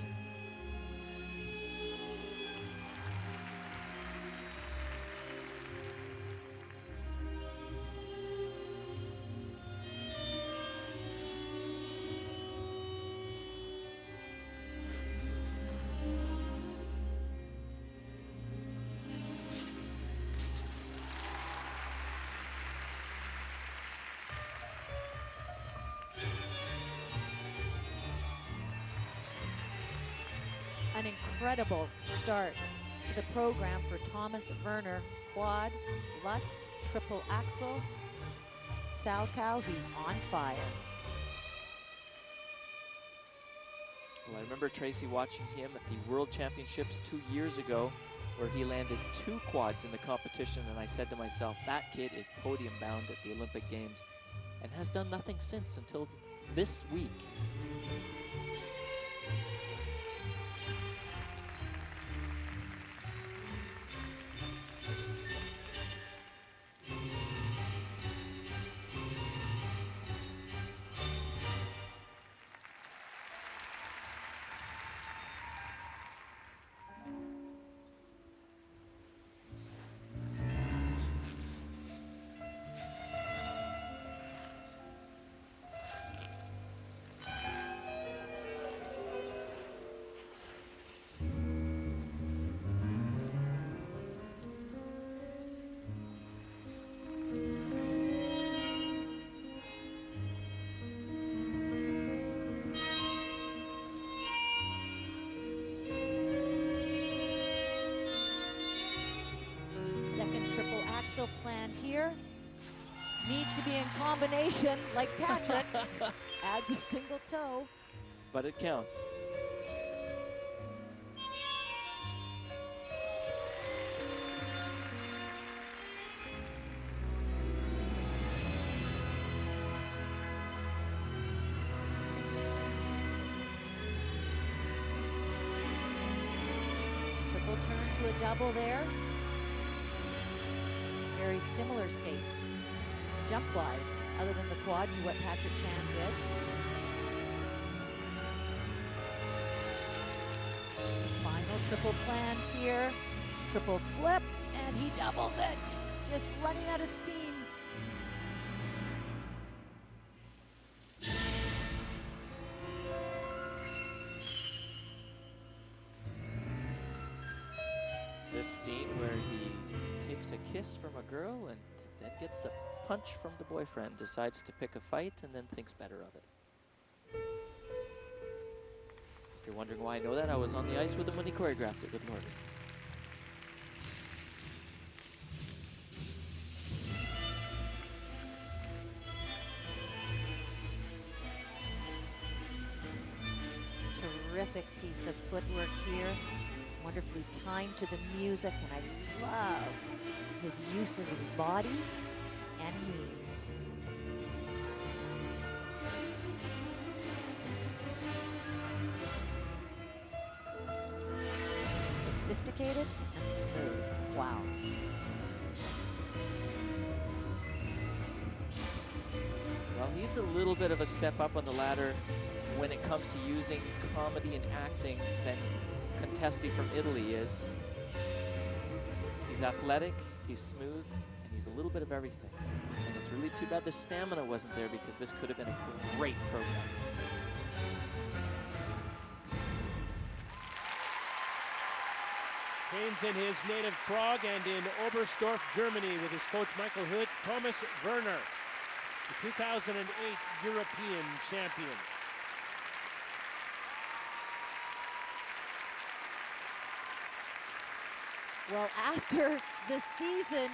An incredible start to the program for Thomas Werner. Quad, Lutz, triple axel. Salchow, he's on fire. Well, I remember Tracy watching him at the World Championships 2 years ago, where he landed 2 quads in the competition, and I said to myself, that kid is podium bound at the Olympic Games, and has done nothing since until this week. Planned here. Needs to be in combination like Patrick. Adds a single toe. But it counts. Triple turn to a double there. Very similar skate, jump-wise, other than the quad to what Patrick Chan did. Final triple planned here, triple flip, and he doubles it. Just running out of steam. This scene where he takes a kiss from a girl and then gets a punch from the boyfriend, decides to pick a fight, and then thinks better of it. If you're wondering why I know that, I was on the ice with him when he choreographed it with Lori. Terrific piece of footwork here. Wonderfully timed to the music, and I love his use of his body and knees. Sophisticated and smooth. Wow. Well, he's a little bit of a step up on the ladder when it comes to using comedy and acting than Contesti from Italy is. He's athletic, he's smooth, and he's a little bit of everything. And it's really too bad the stamina wasn't there, because this could have been a great program. Trains in his native Prague and in Oberstdorf, Germany, with his coach Michael Hood. Thomas Werner, the 2008 European champion. Well, after the season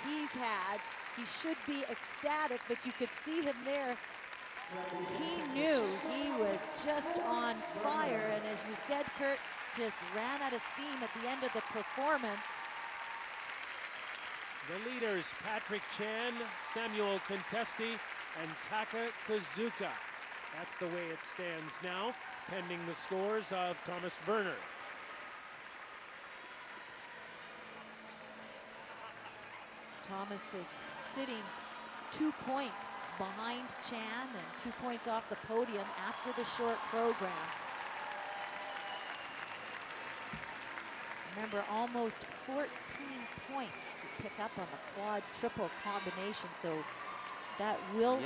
he's had, he should be ecstatic, but you could see him there. He knew he was just on fire, and as you said, Kurt, just ran out of steam at the end of the performance. The leaders, Patrick Chan, Samuel Contesti, and Taka Kazuka. That's the way it stands now, pending the scores of Thomas Werner. Thomas is sitting 2 points behind Chan and 2 points off the podium after the short program. Remember, almost 14 points to pick up on the quad triple combination, so that will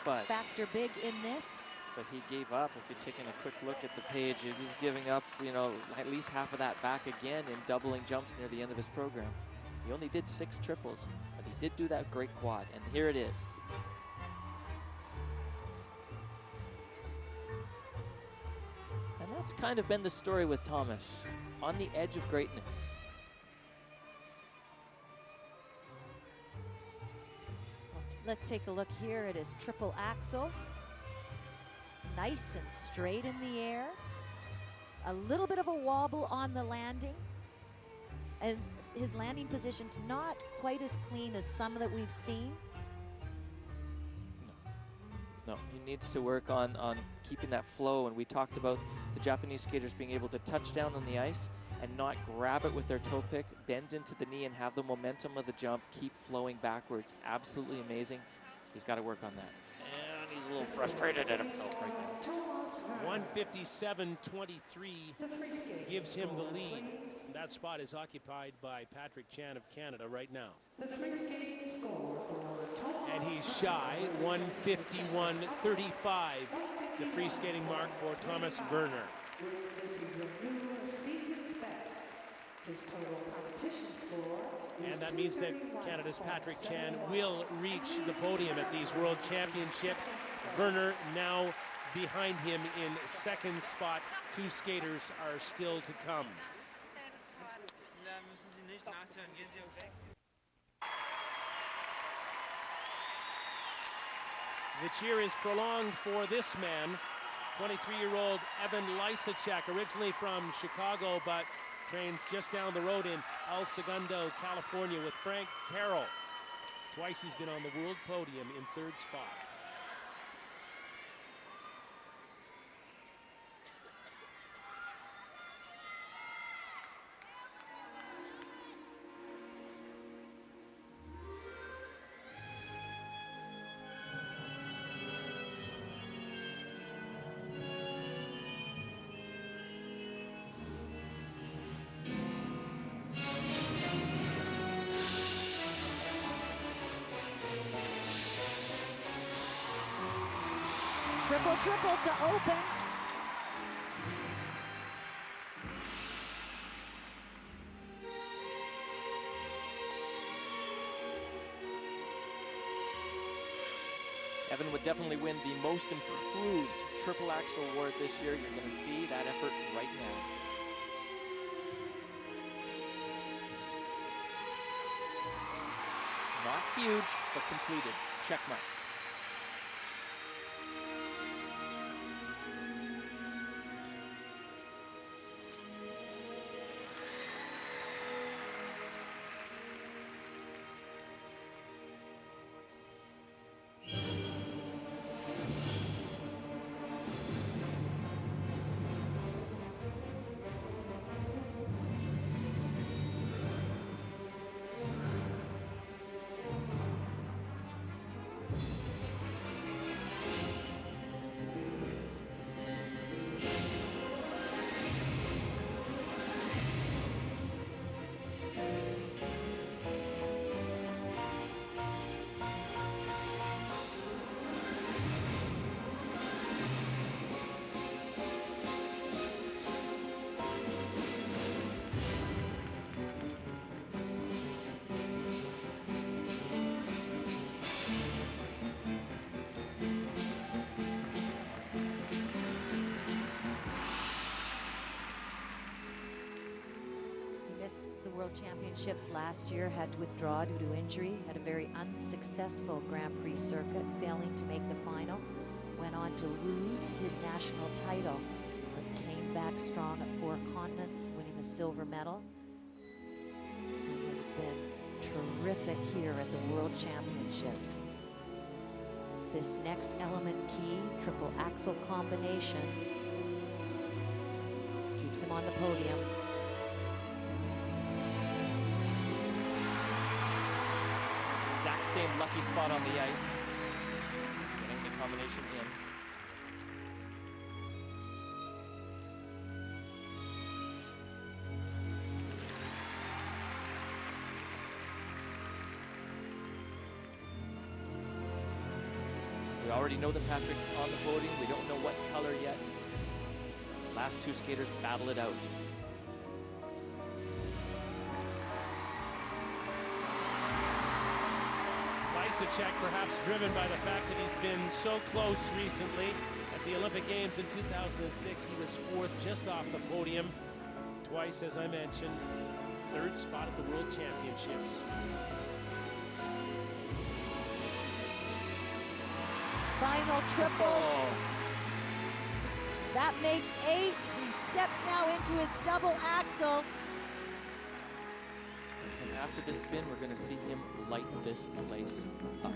factor big in this. But he gave up. If you're taking a quick look at the page, he's giving up, you know, at least half of that back again in doubling jumps near the end of his program. He only did 6 triples, but he did do that great quad, and here it is. And that's kind of been the story with Thomas, on the edge of greatness. Let's take a look here at his triple axel. Nice and straight in the air. A little bit of a wobble on the landing. And his landing position's not quite as clean as some that we've seen. No, he needs to work on keeping that flow, and we talked about the Japanese skaters being able to touch down on the ice and not grab it with their toe pick, bend into the knee and have the momentum of the jump keep flowing backwards. Absolutely amazing. He's got to work on that. And he's a little frustrated at himself right now. 157.23 gives him the lead. That spot is occupied by Patrick Chan of Canada right now. And he's shy, 151.35, the free skating mark for Thomas Werner. This is a new season's best. His total competition score. And that means that Canada's Patrick Chan will reach the podium at these World Championships. Werner now behind him in second spot. 2 skaters are still to come. The cheer is prolonged for this man, 23-year-old Evan Lysacek, originally from Chicago, but trains just down the road in El Segundo, California, with Frank Carroll. Twice he's been on the world podium in 3rd spot. Triple to open. Evan would definitely win the most improved triple axel award this year. You're going to see that effort right now. Not huge, but completed. Check mark. World Championships last year, had to withdraw due to injury, had a very unsuccessful Grand Prix circuit, failing to make the final. Went on to lose his national title, but came back strong at 4 continents, winning the silver medal. And has been terrific here at the World Championships. This next element key, triple axel combination, keeps him on the podium. Exact same lucky spot on the ice. Getting the combination in. We already know that Patrick's on the podium. We don't know what color yet. Last 2 skaters battle it out. Lysacek perhaps driven by the fact that he's been so close recently. At the Olympic Games in 2006, he was 4th just off the podium. Twice, as I mentioned, 3rd spot at the World Championships. Final triple. That makes 8. He steps now into his double axel. And after this spin, we're going to see him light this place up.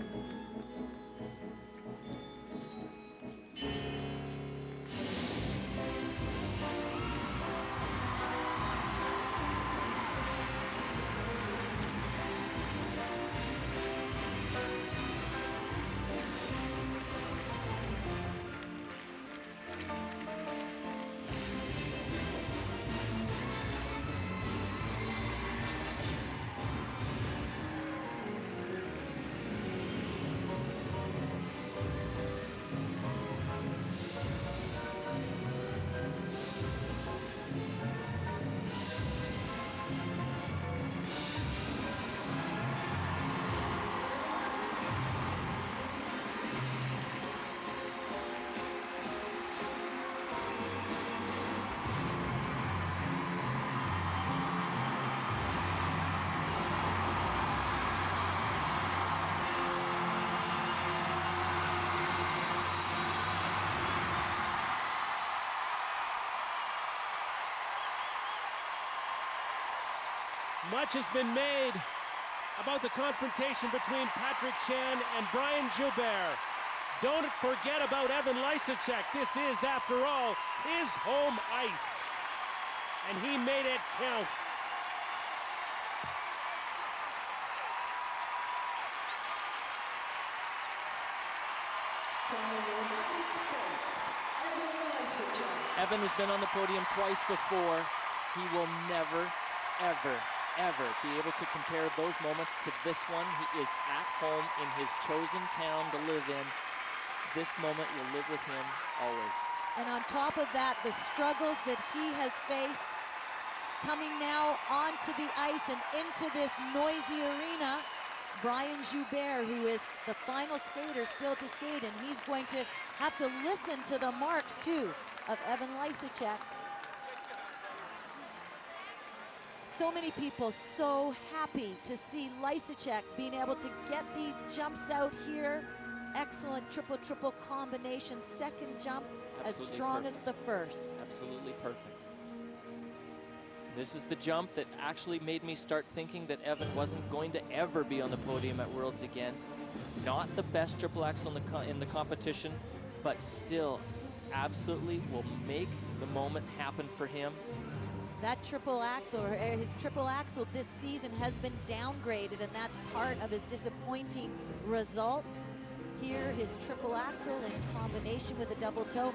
Much has been made about the confrontation between Patrick Chan and Brian Joubert. Don't forget about Evan Lysacek. This is, after all, his home ice. And he made it count. Evan has been on the podium twice before. He will never, ever be able to compare those moments to this one. He is at home in his chosen town to live in. This moment will live with him always. And on top of that, the struggles that he has faced coming now onto the ice and into this noisy arena. Brian Joubert, who is the final skater still to skate, and he's going to have to listen to the marks too of Evan Lysacek. So many people so happy to see Lysacek being able to get these jumps out here. Excellent triple combination. Second jump as strong as the first. Absolutely perfect. This is the jump that actually made me start thinking that Evan wasn't going to ever be on the podium at Worlds again. Not the best triple axel in the competition, but still absolutely will make the moment happen for him. That triple axel, or his triple axel this season has been downgraded, and that's part of his disappointing results. Here, his triple axel in combination with a double toe.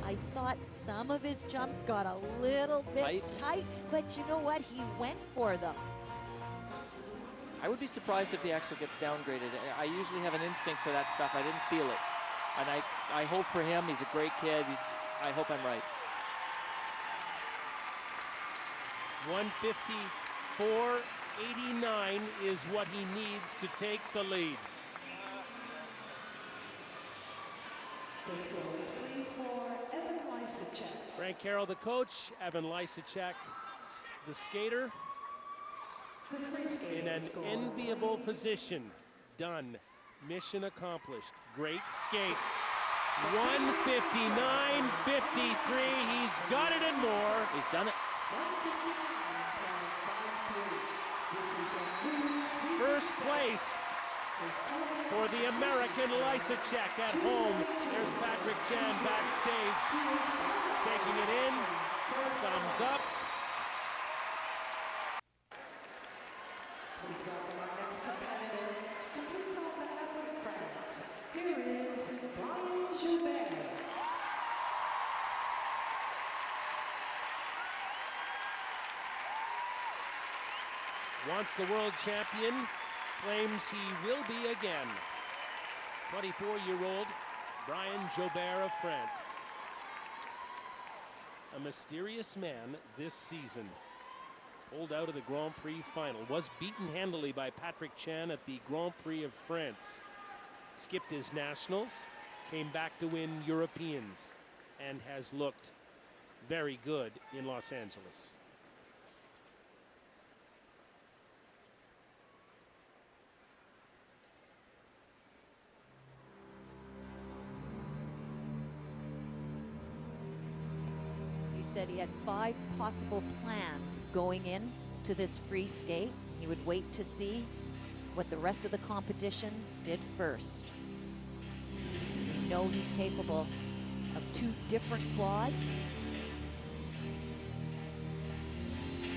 I thought some of his jumps got a little bit tight, but you know what? He went for them. I would be surprised if the axle gets downgraded. I usually have an instinct for that stuff. I didn't feel it. And I hope for him, he's a great kid. I hope I'm right. 154.89 is what he needs to take the lead. The scores, please, for Evan Lysacek. Frank Carroll, the coach. Evan Lysacek, the skater. The free skating in an score, enviable please. position. Done. Mission accomplished. Great skate. 159.53. He's got it and more. He's done it. 159.53. First place for the American Lysacek at home. There's Patrick Chan backstage, taking it in. Thumbs up. Please welcome our next competitor. Completes on behalf of France. Here is Brian Joubert. Once the world champion, claims he will be again. 24-year-old Brian Joubert of France. A mysterious man this season. Pulled out of the Grand Prix final. Was beaten handily by Patrick Chan at the Grand Prix of France. Skipped his nationals, came back to win Europeans, and has looked very good in Los Angeles. He said he had 5 possible plans going in to this free skate. He would wait to see what the rest of the competition did first. We know he's capable of 2 different quads.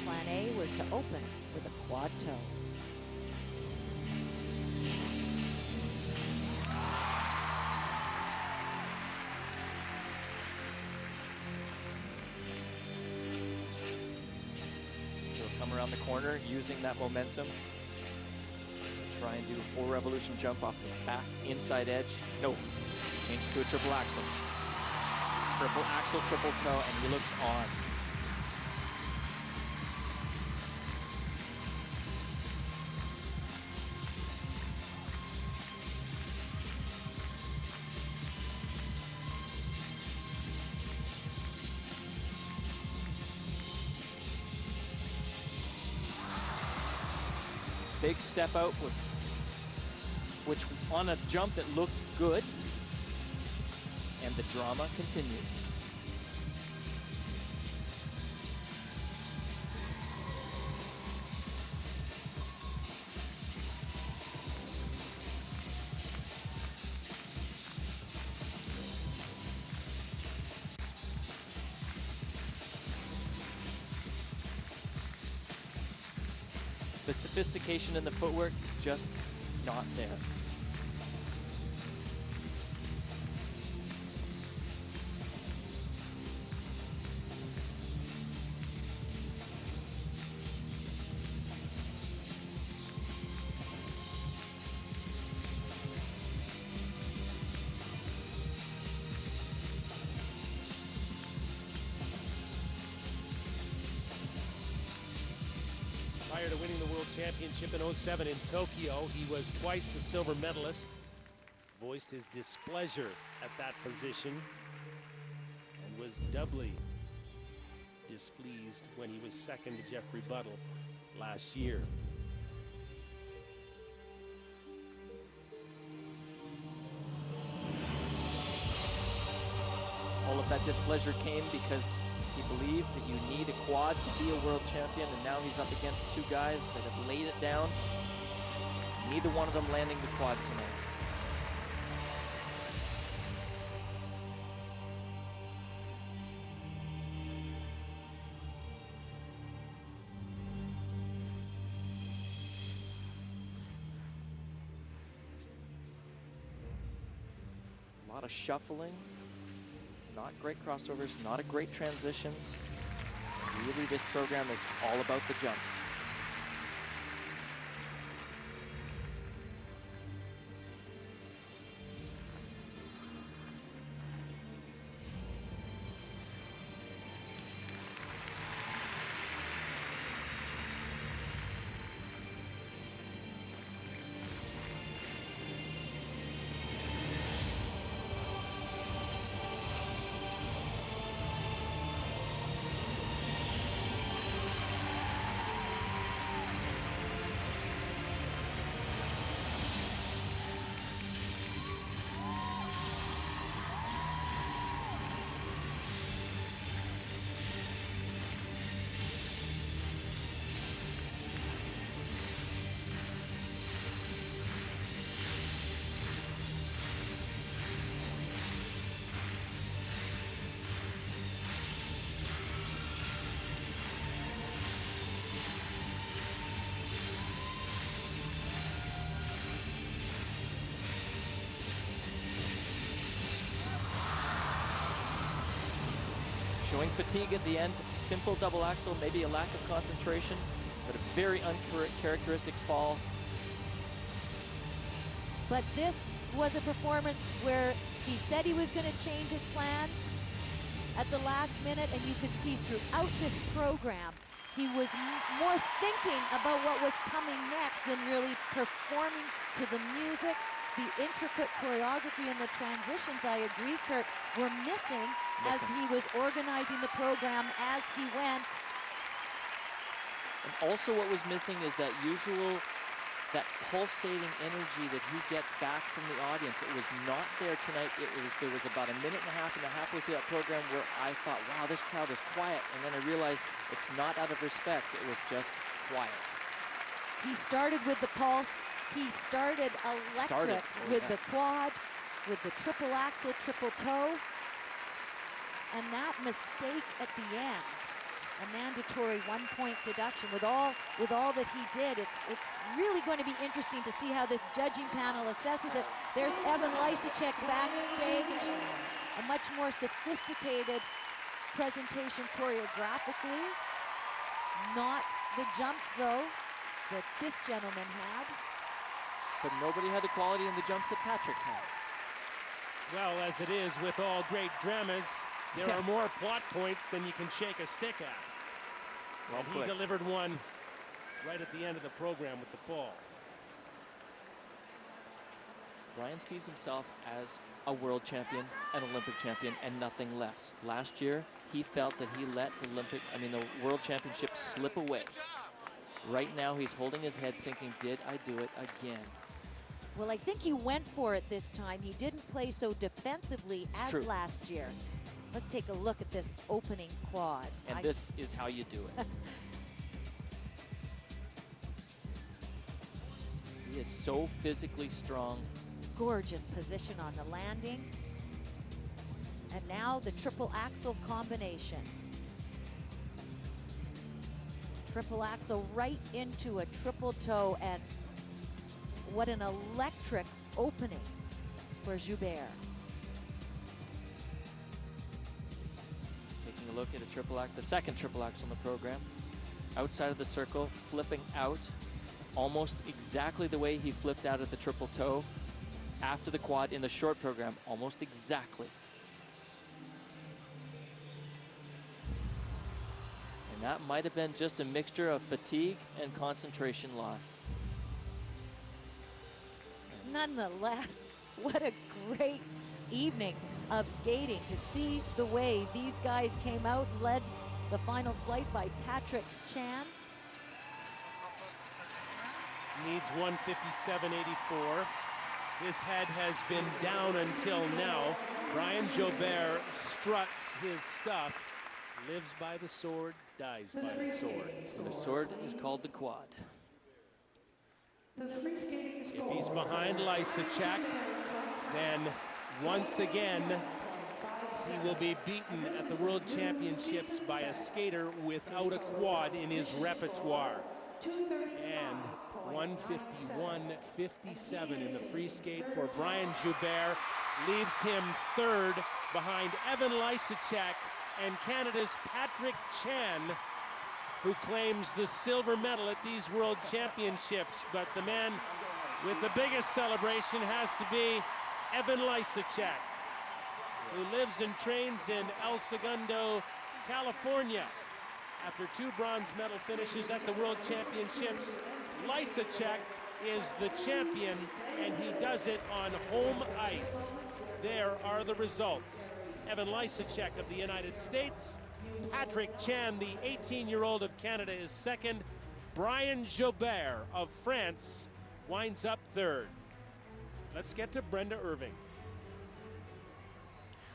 Plan A was to open with a quad toe. Around the corner, using that momentum to try and do a 4 revolution jump off the back inside edge. No, change to a triple axel. Triple axel, triple toe, and he looks on. Big step out, which on a jump that looked good, and the drama continues. The sophistication in the footwork, just not there. Prior to winning the World Championship in '07 in Tokyo, he was twice the silver medalist. Voiced his displeasure at that position and was doubly displeased when he was second to Jeffrey Buttle last year. All of that displeasure came because he believed that you need a quad to be a world champion, and now he's up against 2 guys that have laid it down. Neither one of them landing the quad tonight. A lot of shuffling. Not great crossovers, not a great transitions. Really, this program is all about the jumps. Showing fatigue at the end, simple double axel, maybe a lack of concentration, but a very uncharacteristic fall. But this was a performance where he said he was going to change his plan at the last minute, and you could see throughout this program, he was more thinking about what was coming next than really performing to the music. The intricate choreography and the transitions, I agree, Kurt, were missing as he was organizing the program as he went. And also what was missing is that usual, that pulsating energy that he gets back from the audience. It was not there tonight. There was about a minute and a half through that program where I thought, wow, this crowd is quiet. And then I realized it's not out of respect. It was just quiet. He started with the pulse. He started electric with the quad, with the triple axel, triple toe. And that mistake at the end, a mandatory 1-point deduction with all that he did. It's really going to be interesting to see how this judging panel assesses it. There's Evan Lysacek backstage, a much more sophisticated presentation choreographically. Not the jumps, though, that this gentleman had. But nobody had the quality in the jumps that Patrick had. Well, as it is with all great dramas, there are more plot points than you can shake a stick at. Well and he delivered one right at the end of the program with the fall. Brian sees himself as a world champion, an Olympic champion, and nothing less. Last year, he felt that he let the world championship slip away. Right now, he's holding his head thinking, did I do it again? Well, I think he went for it this time. He didn't play so defensively as last year. Let's take a look at this opening quad. And this is how you do it. He is so physically strong. Gorgeous position on the landing. And now the triple axel combination. Triple axel right into a triple toe, and what an electric opening for Joubert. Taking a look at the second triple axel in the program. Outside of the circle, flipping out almost exactly the way he flipped out at the triple toe after the quad in the short program, almost exactly. And that might have been just a mixture of fatigue and concentration loss. Nonetheless, what a great evening of skating to see the way these guys came out, led the final flight by Patrick Chan. Needs 157.84. His head has been down until now. Brian Joubert struts his stuff, lives by the sword, dies by the sword. The sword is called the quad. If he's behind Lysacek, then once again, he will be beaten at the World Championships by a skater without a quad in his repertoire. And 151.57 in the free skate for Brian Joubert leaves him third behind Evan Lysacek and Canada's Patrick Chan, who claims the silver medal at these World Championships. But the man with the biggest celebration has to be Evan Lysacek, who lives and trains in El Segundo, California. After 2 bronze medal finishes at the World Championships, Lysacek is the champion, and he does it on home ice. There are the results. Evan Lysacek of the United States, Patrick Chan, the 18-year-old of Canada, is second. Brian Joubert of France winds up third. Let's get to Brenda Irving.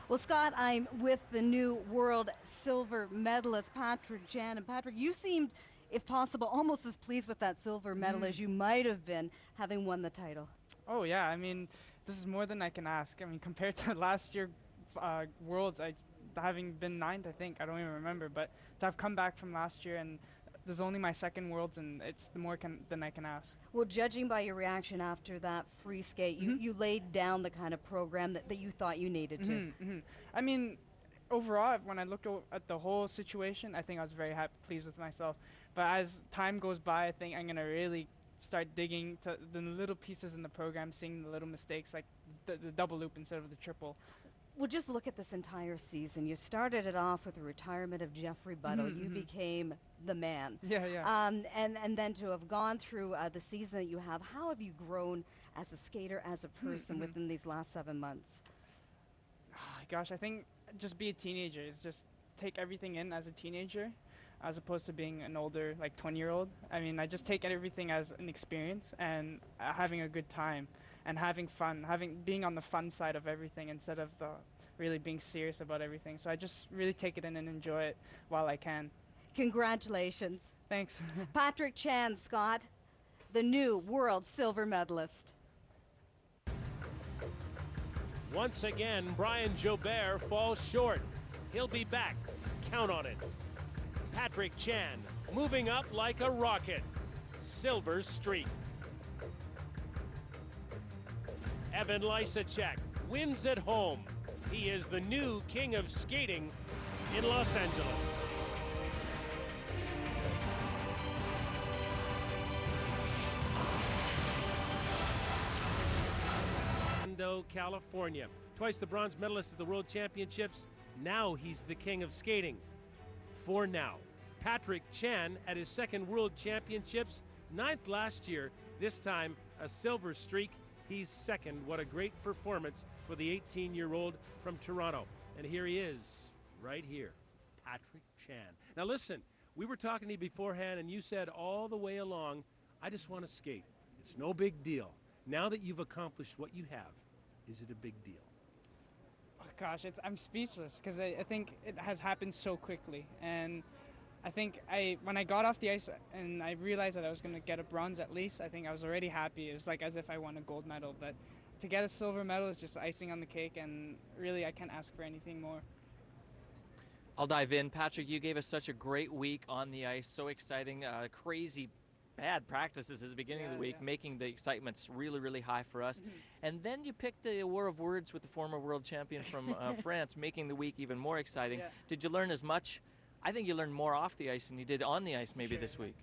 Well, Scott, I'm with the new world silver medalist, Patrick Chan. And Patrick, you seemed, if possible, almost as pleased with that silver medal as you might have been having won the title. Oh, yeah. I mean, this is more than I can ask. I mean, compared to last year Worlds, having been 9th, I think, I don't even remember, but to have come back from last year, and this is only my second Worlds, and it's more than I can ask. Well, judging by your reaction after that free skate, you laid down the kind of program that you thought you needed to. I mean, overall, when I looked at the whole situation, I think I was very pleased with myself. But as time goes by, I think I'm gonna really start digging to the little pieces in the program, seeing the little mistakes, like the double loop instead of the triple. Well, just look at this entire season. You started it off with the retirement of Jeffrey Buttle. You became the man. Yeah, yeah. And then to have gone through the season that you have, how have you grown as a skater, as a person within these last 7 months? Gosh, I think just be a teenager is just take everything in as a teenager, as opposed to being an older, like 20-year-old. I mean, I just take everything as an experience and having a good time and having fun, being on the fun side of everything instead of the really being serious about everything. So I just really take it in and enjoy it while I can. Congratulations. Thanks. Patrick Chan, Scott, the new world silver medalist. Once again, Brian Jobert falls short. He'll be back. Count on it. Patrick Chan moving up like a rocket. Silver streak. Evan Lysacek wins at home. He is the new king of skating in Los Angeles. California. Twice the bronze medalist at the World Championships. Now he's the king of skating. For now. Patrick Chan at his second World Championships, 9th last year, this time a silver streak. He's second. What a great performance for the 18-year-old from Toronto. And here he is, right here, Patrick Chan. Now listen, we were talking to you beforehand and you said all the way along, I just want to skate. It's no big deal. Now that you've accomplished what you have, is it a big deal? Oh gosh, I'm speechless because I think it has happened so quickly. And I think when I got off the ice and I realized that I was going to get a bronze at least, I think I was already happy. It was like as if I won a gold medal. But to get a silver medal is just icing on the cake, and really I can't ask for anything more. I'll dive in. Patrick, you gave us such a great week on the ice. So exciting. Crazy bad practices at the beginning of the week, making the excitement really, really high for us. And then you picked a war of words with the former world champion from France, making the week even more exciting. Did you learn as much? I think you learned more off the ice than you did on the ice maybe this week.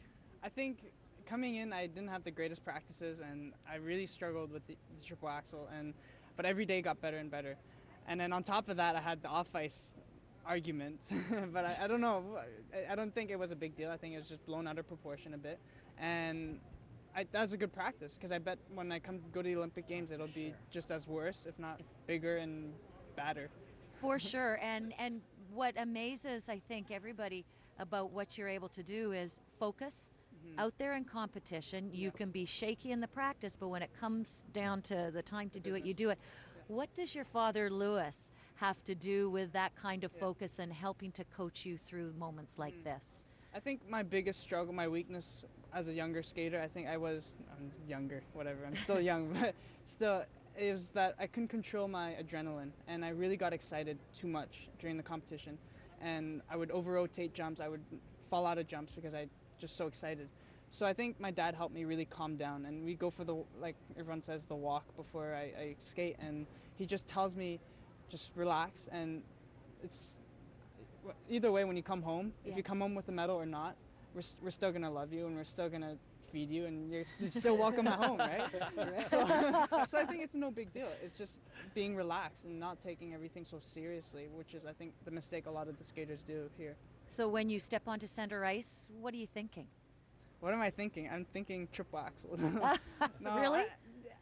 I think coming in, I didn't have the greatest practices, and I really struggled with the triple axel, but every day got better and better. And then on top of that, I had the off-ice argument, but I don't know. I don't think it was a big deal. I think it was just blown out of proportion a bit. And that's a good practice, because I bet when I go to the Olympic Games, it'll be just as worse, if not bigger and badder. For sure. And what amazes, I think, everybody about what you're able to do is focus. Out there in competition, you can be shaky in the practice, but when it comes down to the time to do it, you do it. What does your father, Louis, have to do with that kind of focus and helping to coach you through moments like this? I think my biggest struggle, my weakness as a younger skater, I'm younger, whatever, I'm still young, but still, it was that I couldn't control my adrenaline, and I really got excited too much during the competition. And I would over-rotate jumps, I would fall out of jumps because I just so excited. So I think my dad helped me really calm down, and we go for like everyone says, the walk before I skate, and he just tells me, just relax, and it's either way when you come home, if you come home with a medal or not, we're still gonna love you, and we're still gonna feed you, and you're still welcome at home, right? So I think it's no big deal. It's just being relaxed and not taking everything so seriously, which is, I think, the mistake a lot of the skaters do here. So when you step onto center ice, what are you thinking? What am I thinking? I'm thinking triple axel. No, really?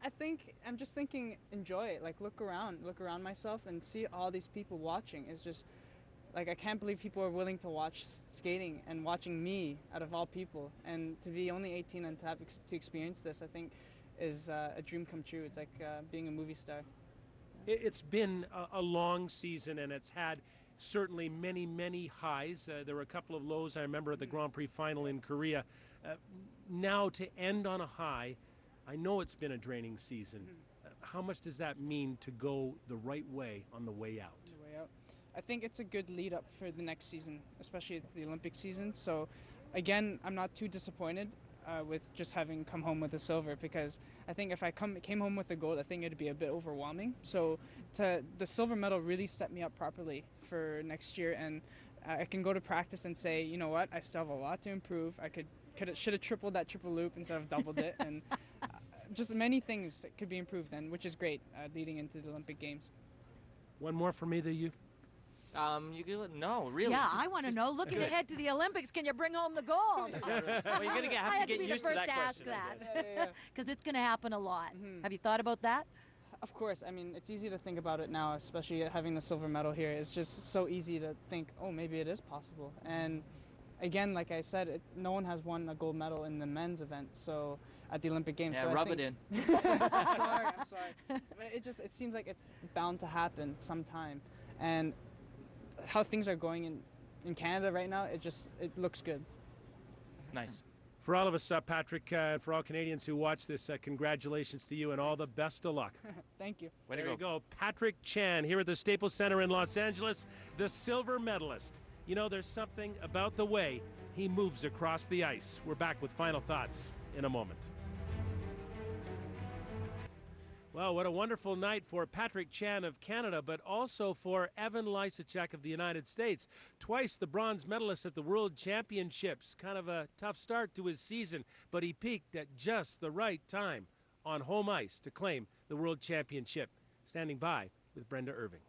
I think I'm just thinking enjoy it. Like look around myself and see all these people watching. It's just like I can't believe people are willing to watch skating and watching me out of all people. And to be only 18 and to have to experience this, I think, is a dream come true. It's like being a movie star. It's been a long season, and it's had certainly many, many highs. There were a couple of lows. I remember at the Grand Prix final in Korea. Now to end on a high, I know it's been a draining season. How much does that mean to go the right way on the way out? I think it's a good lead up for the next season, especially it's the Olympic season. So again, I'm not too disappointed. with just having come home with a silver, because I think if I came home with a gold, I think it'd be a bit overwhelming. So the silver medal really set me up properly for next year, and I can go to practice and say, you know what, I still have a lot to improve. I should have tripled that triple loop instead of doubled it, and just many things could be improved then, which is great leading into the Olympic Games. One more for me that you. You could, no, really. Yeah, just- I want to just know. Looking good. ahead to the Olympics, can you bring home the gold? Well, you're gonna have I to have get to be the used to first that to ask question, I that, guess. because it's going to happen a lot. Mhm. Have you thought about that? Of course, I mean, it's easy to think about it now, especially having the silver medal here. It's just so easy to think, oh, maybe it is possible. And again, like I said, no one has won a gold medal in the men's event, so at the Olympic Games. Yeah, so I rub it think- in. I'm sorry. But it seems like it's bound to happen sometime. And how things are going in Canada right now, it looks good. Nice. For all of us, Patrick, and for all Canadians who watch this, congratulations to you and all the best of luck. Thank you. Way to There go. you go. Patrick Chan here at the Staples Center in Los Angeles, the silver medalist. You know, there's something about the way he moves across the ice. We're back with final thoughts in a moment. Well, what a wonderful night for Patrick Chan of Canada, but also for Evan Lysacek of the United States. Twice the bronze medalist at the World Championships. Kind of a tough start to his season, but he peaked at just the right time on home ice to claim the World Championship. Standing by with Brenda Irving.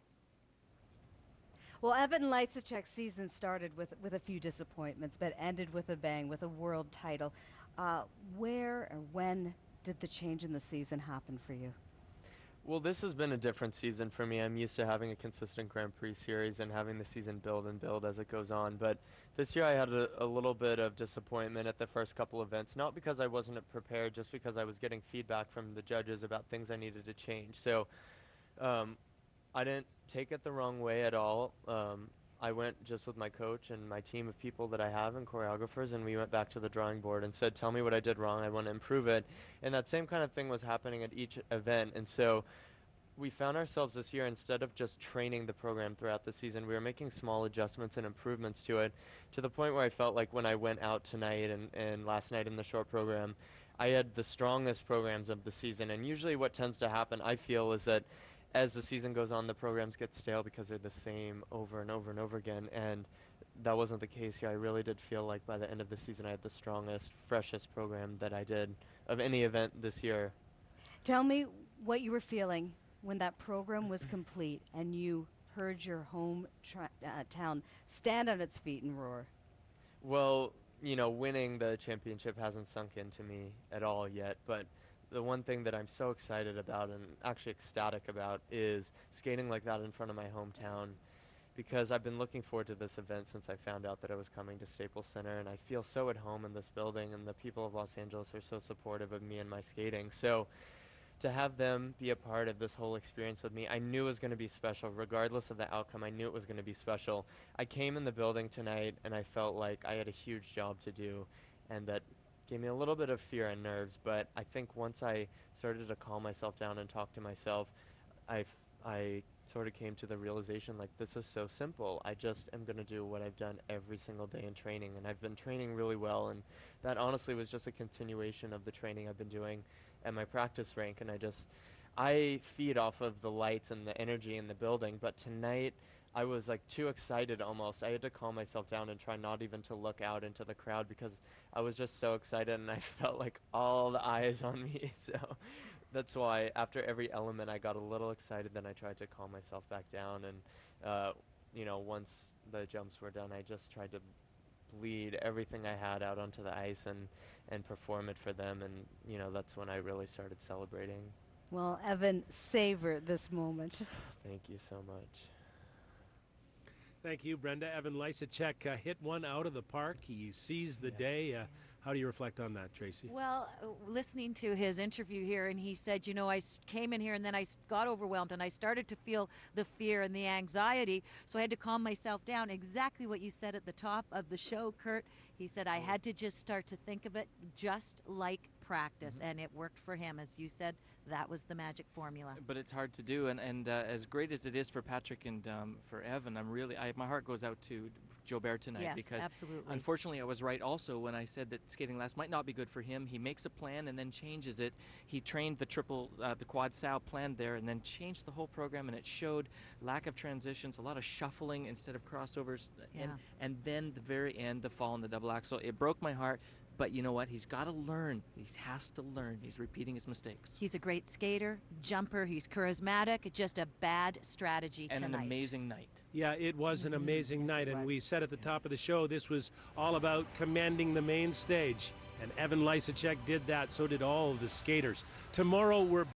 Well, Evan Lysacek's season started with a few disappointments, but ended with a bang, with a world title. Where or when did the change in the season happen for you? Well, this has been a different season for me. I'm used to having a consistent Grand Prix series and having the season build and build as it goes on. But this year I had a little bit of disappointment at the first couple events, not because I wasn't prepared, just because I was getting feedback from the judges about things I needed to change. So I didn't take it the wrong way at all. I went just with my coach and my team of people that I have and choreographers, and we went back to the drawing board and said, tell me what I did wrong, I want to improve it. And that same kind of thing was happening at each event. And so we found ourselves this year, instead of just training the program throughout the season, we were making small adjustments and improvements to it, to the point where I felt like when I went out tonight and last night in the short program, I had the strongest programs of the season. And usually what tends to happen, I feel, is that as the season goes on, the programs get stale because they're the same over and over and over again, and that wasn't the case here. I really did feel like by the end of the season I had the strongest, freshest program that I did of any event this year. Tell me what you were feeling when that program was complete and you heard your home town stand on its feet and roar. Well, you know, winning the championship hasn't sunk into me at all yet, but the one thing that I'm so excited about and actually ecstatic about is skating like that in front of my hometown, because I've been looking forward to this event since I found out that I was coming to Staples Center, and I feel so at home in this building, and the people of Los Angeles are so supportive of me and my skating. So to have them be a part of this whole experience with me, I knew it was going to be special. Regardless of the outcome, I knew it was going to be special. I came in the building tonight and I felt like I had a huge job to do, and that gave me a little bit of fear and nerves, but I think once I started to calm myself down and talk to myself, I sort of came to the realization, like, this is so simple. I just am going to do what I've done every single day in training, and I've been training really well, and that honestly was just a continuation of the training I've been doing at my practice rink, and I feed off of the lights and the energy in the building, but tonight I was like too excited almost. I had to calm myself down and try not even to look out into the crowd because I was just so excited and I felt like all the eyes on me. So that's why after every element I got a little excited, then I tried to calm myself back down, and you know, once the jumps were done, I just tried to bleed everything I had out onto the ice and perform it for them, and you know, that's when I really started celebrating. Well, Evan, savor this moment. Thank you so much. Thank you, Brenda. Evan Lysacek hit one out of the park. He seized the day. How do you reflect on that, Tracy? Well, listening to his interview here, and he said, you know, I came in here and then I got overwhelmed and I started to feel the fear and the anxiety, so I had to calm myself down. Exactly what you said at the top of the show, Kurt. He said, I had to just start to think of it just like practice, and it worked for him. As you said, that was the magic formula. But it's hard to do, and as great as it is for Patrick and for Evan, my heart goes out to Jobert tonight. Yes, because absolutely. unfortunately I was right also when I said that skating last might not be good for him. He makes a plan and then changes it. He trained the the quad sow plan there and then changed the whole program, and it showed lack of transitions, a lot of shuffling instead of crossovers, and then the very end, the fall in the double axel. It broke my heart. But you know what? He's got to learn. He has to learn. He's repeating his mistakes. He's a great skater, jumper. He's charismatic. Just a bad strategy and tonight. An amazing night. Yeah, it was an amazing night, and we said at the top of the show this was all about commanding the main stage. And Evan Lysacek did that. So did all of the skaters. Tomorrow we're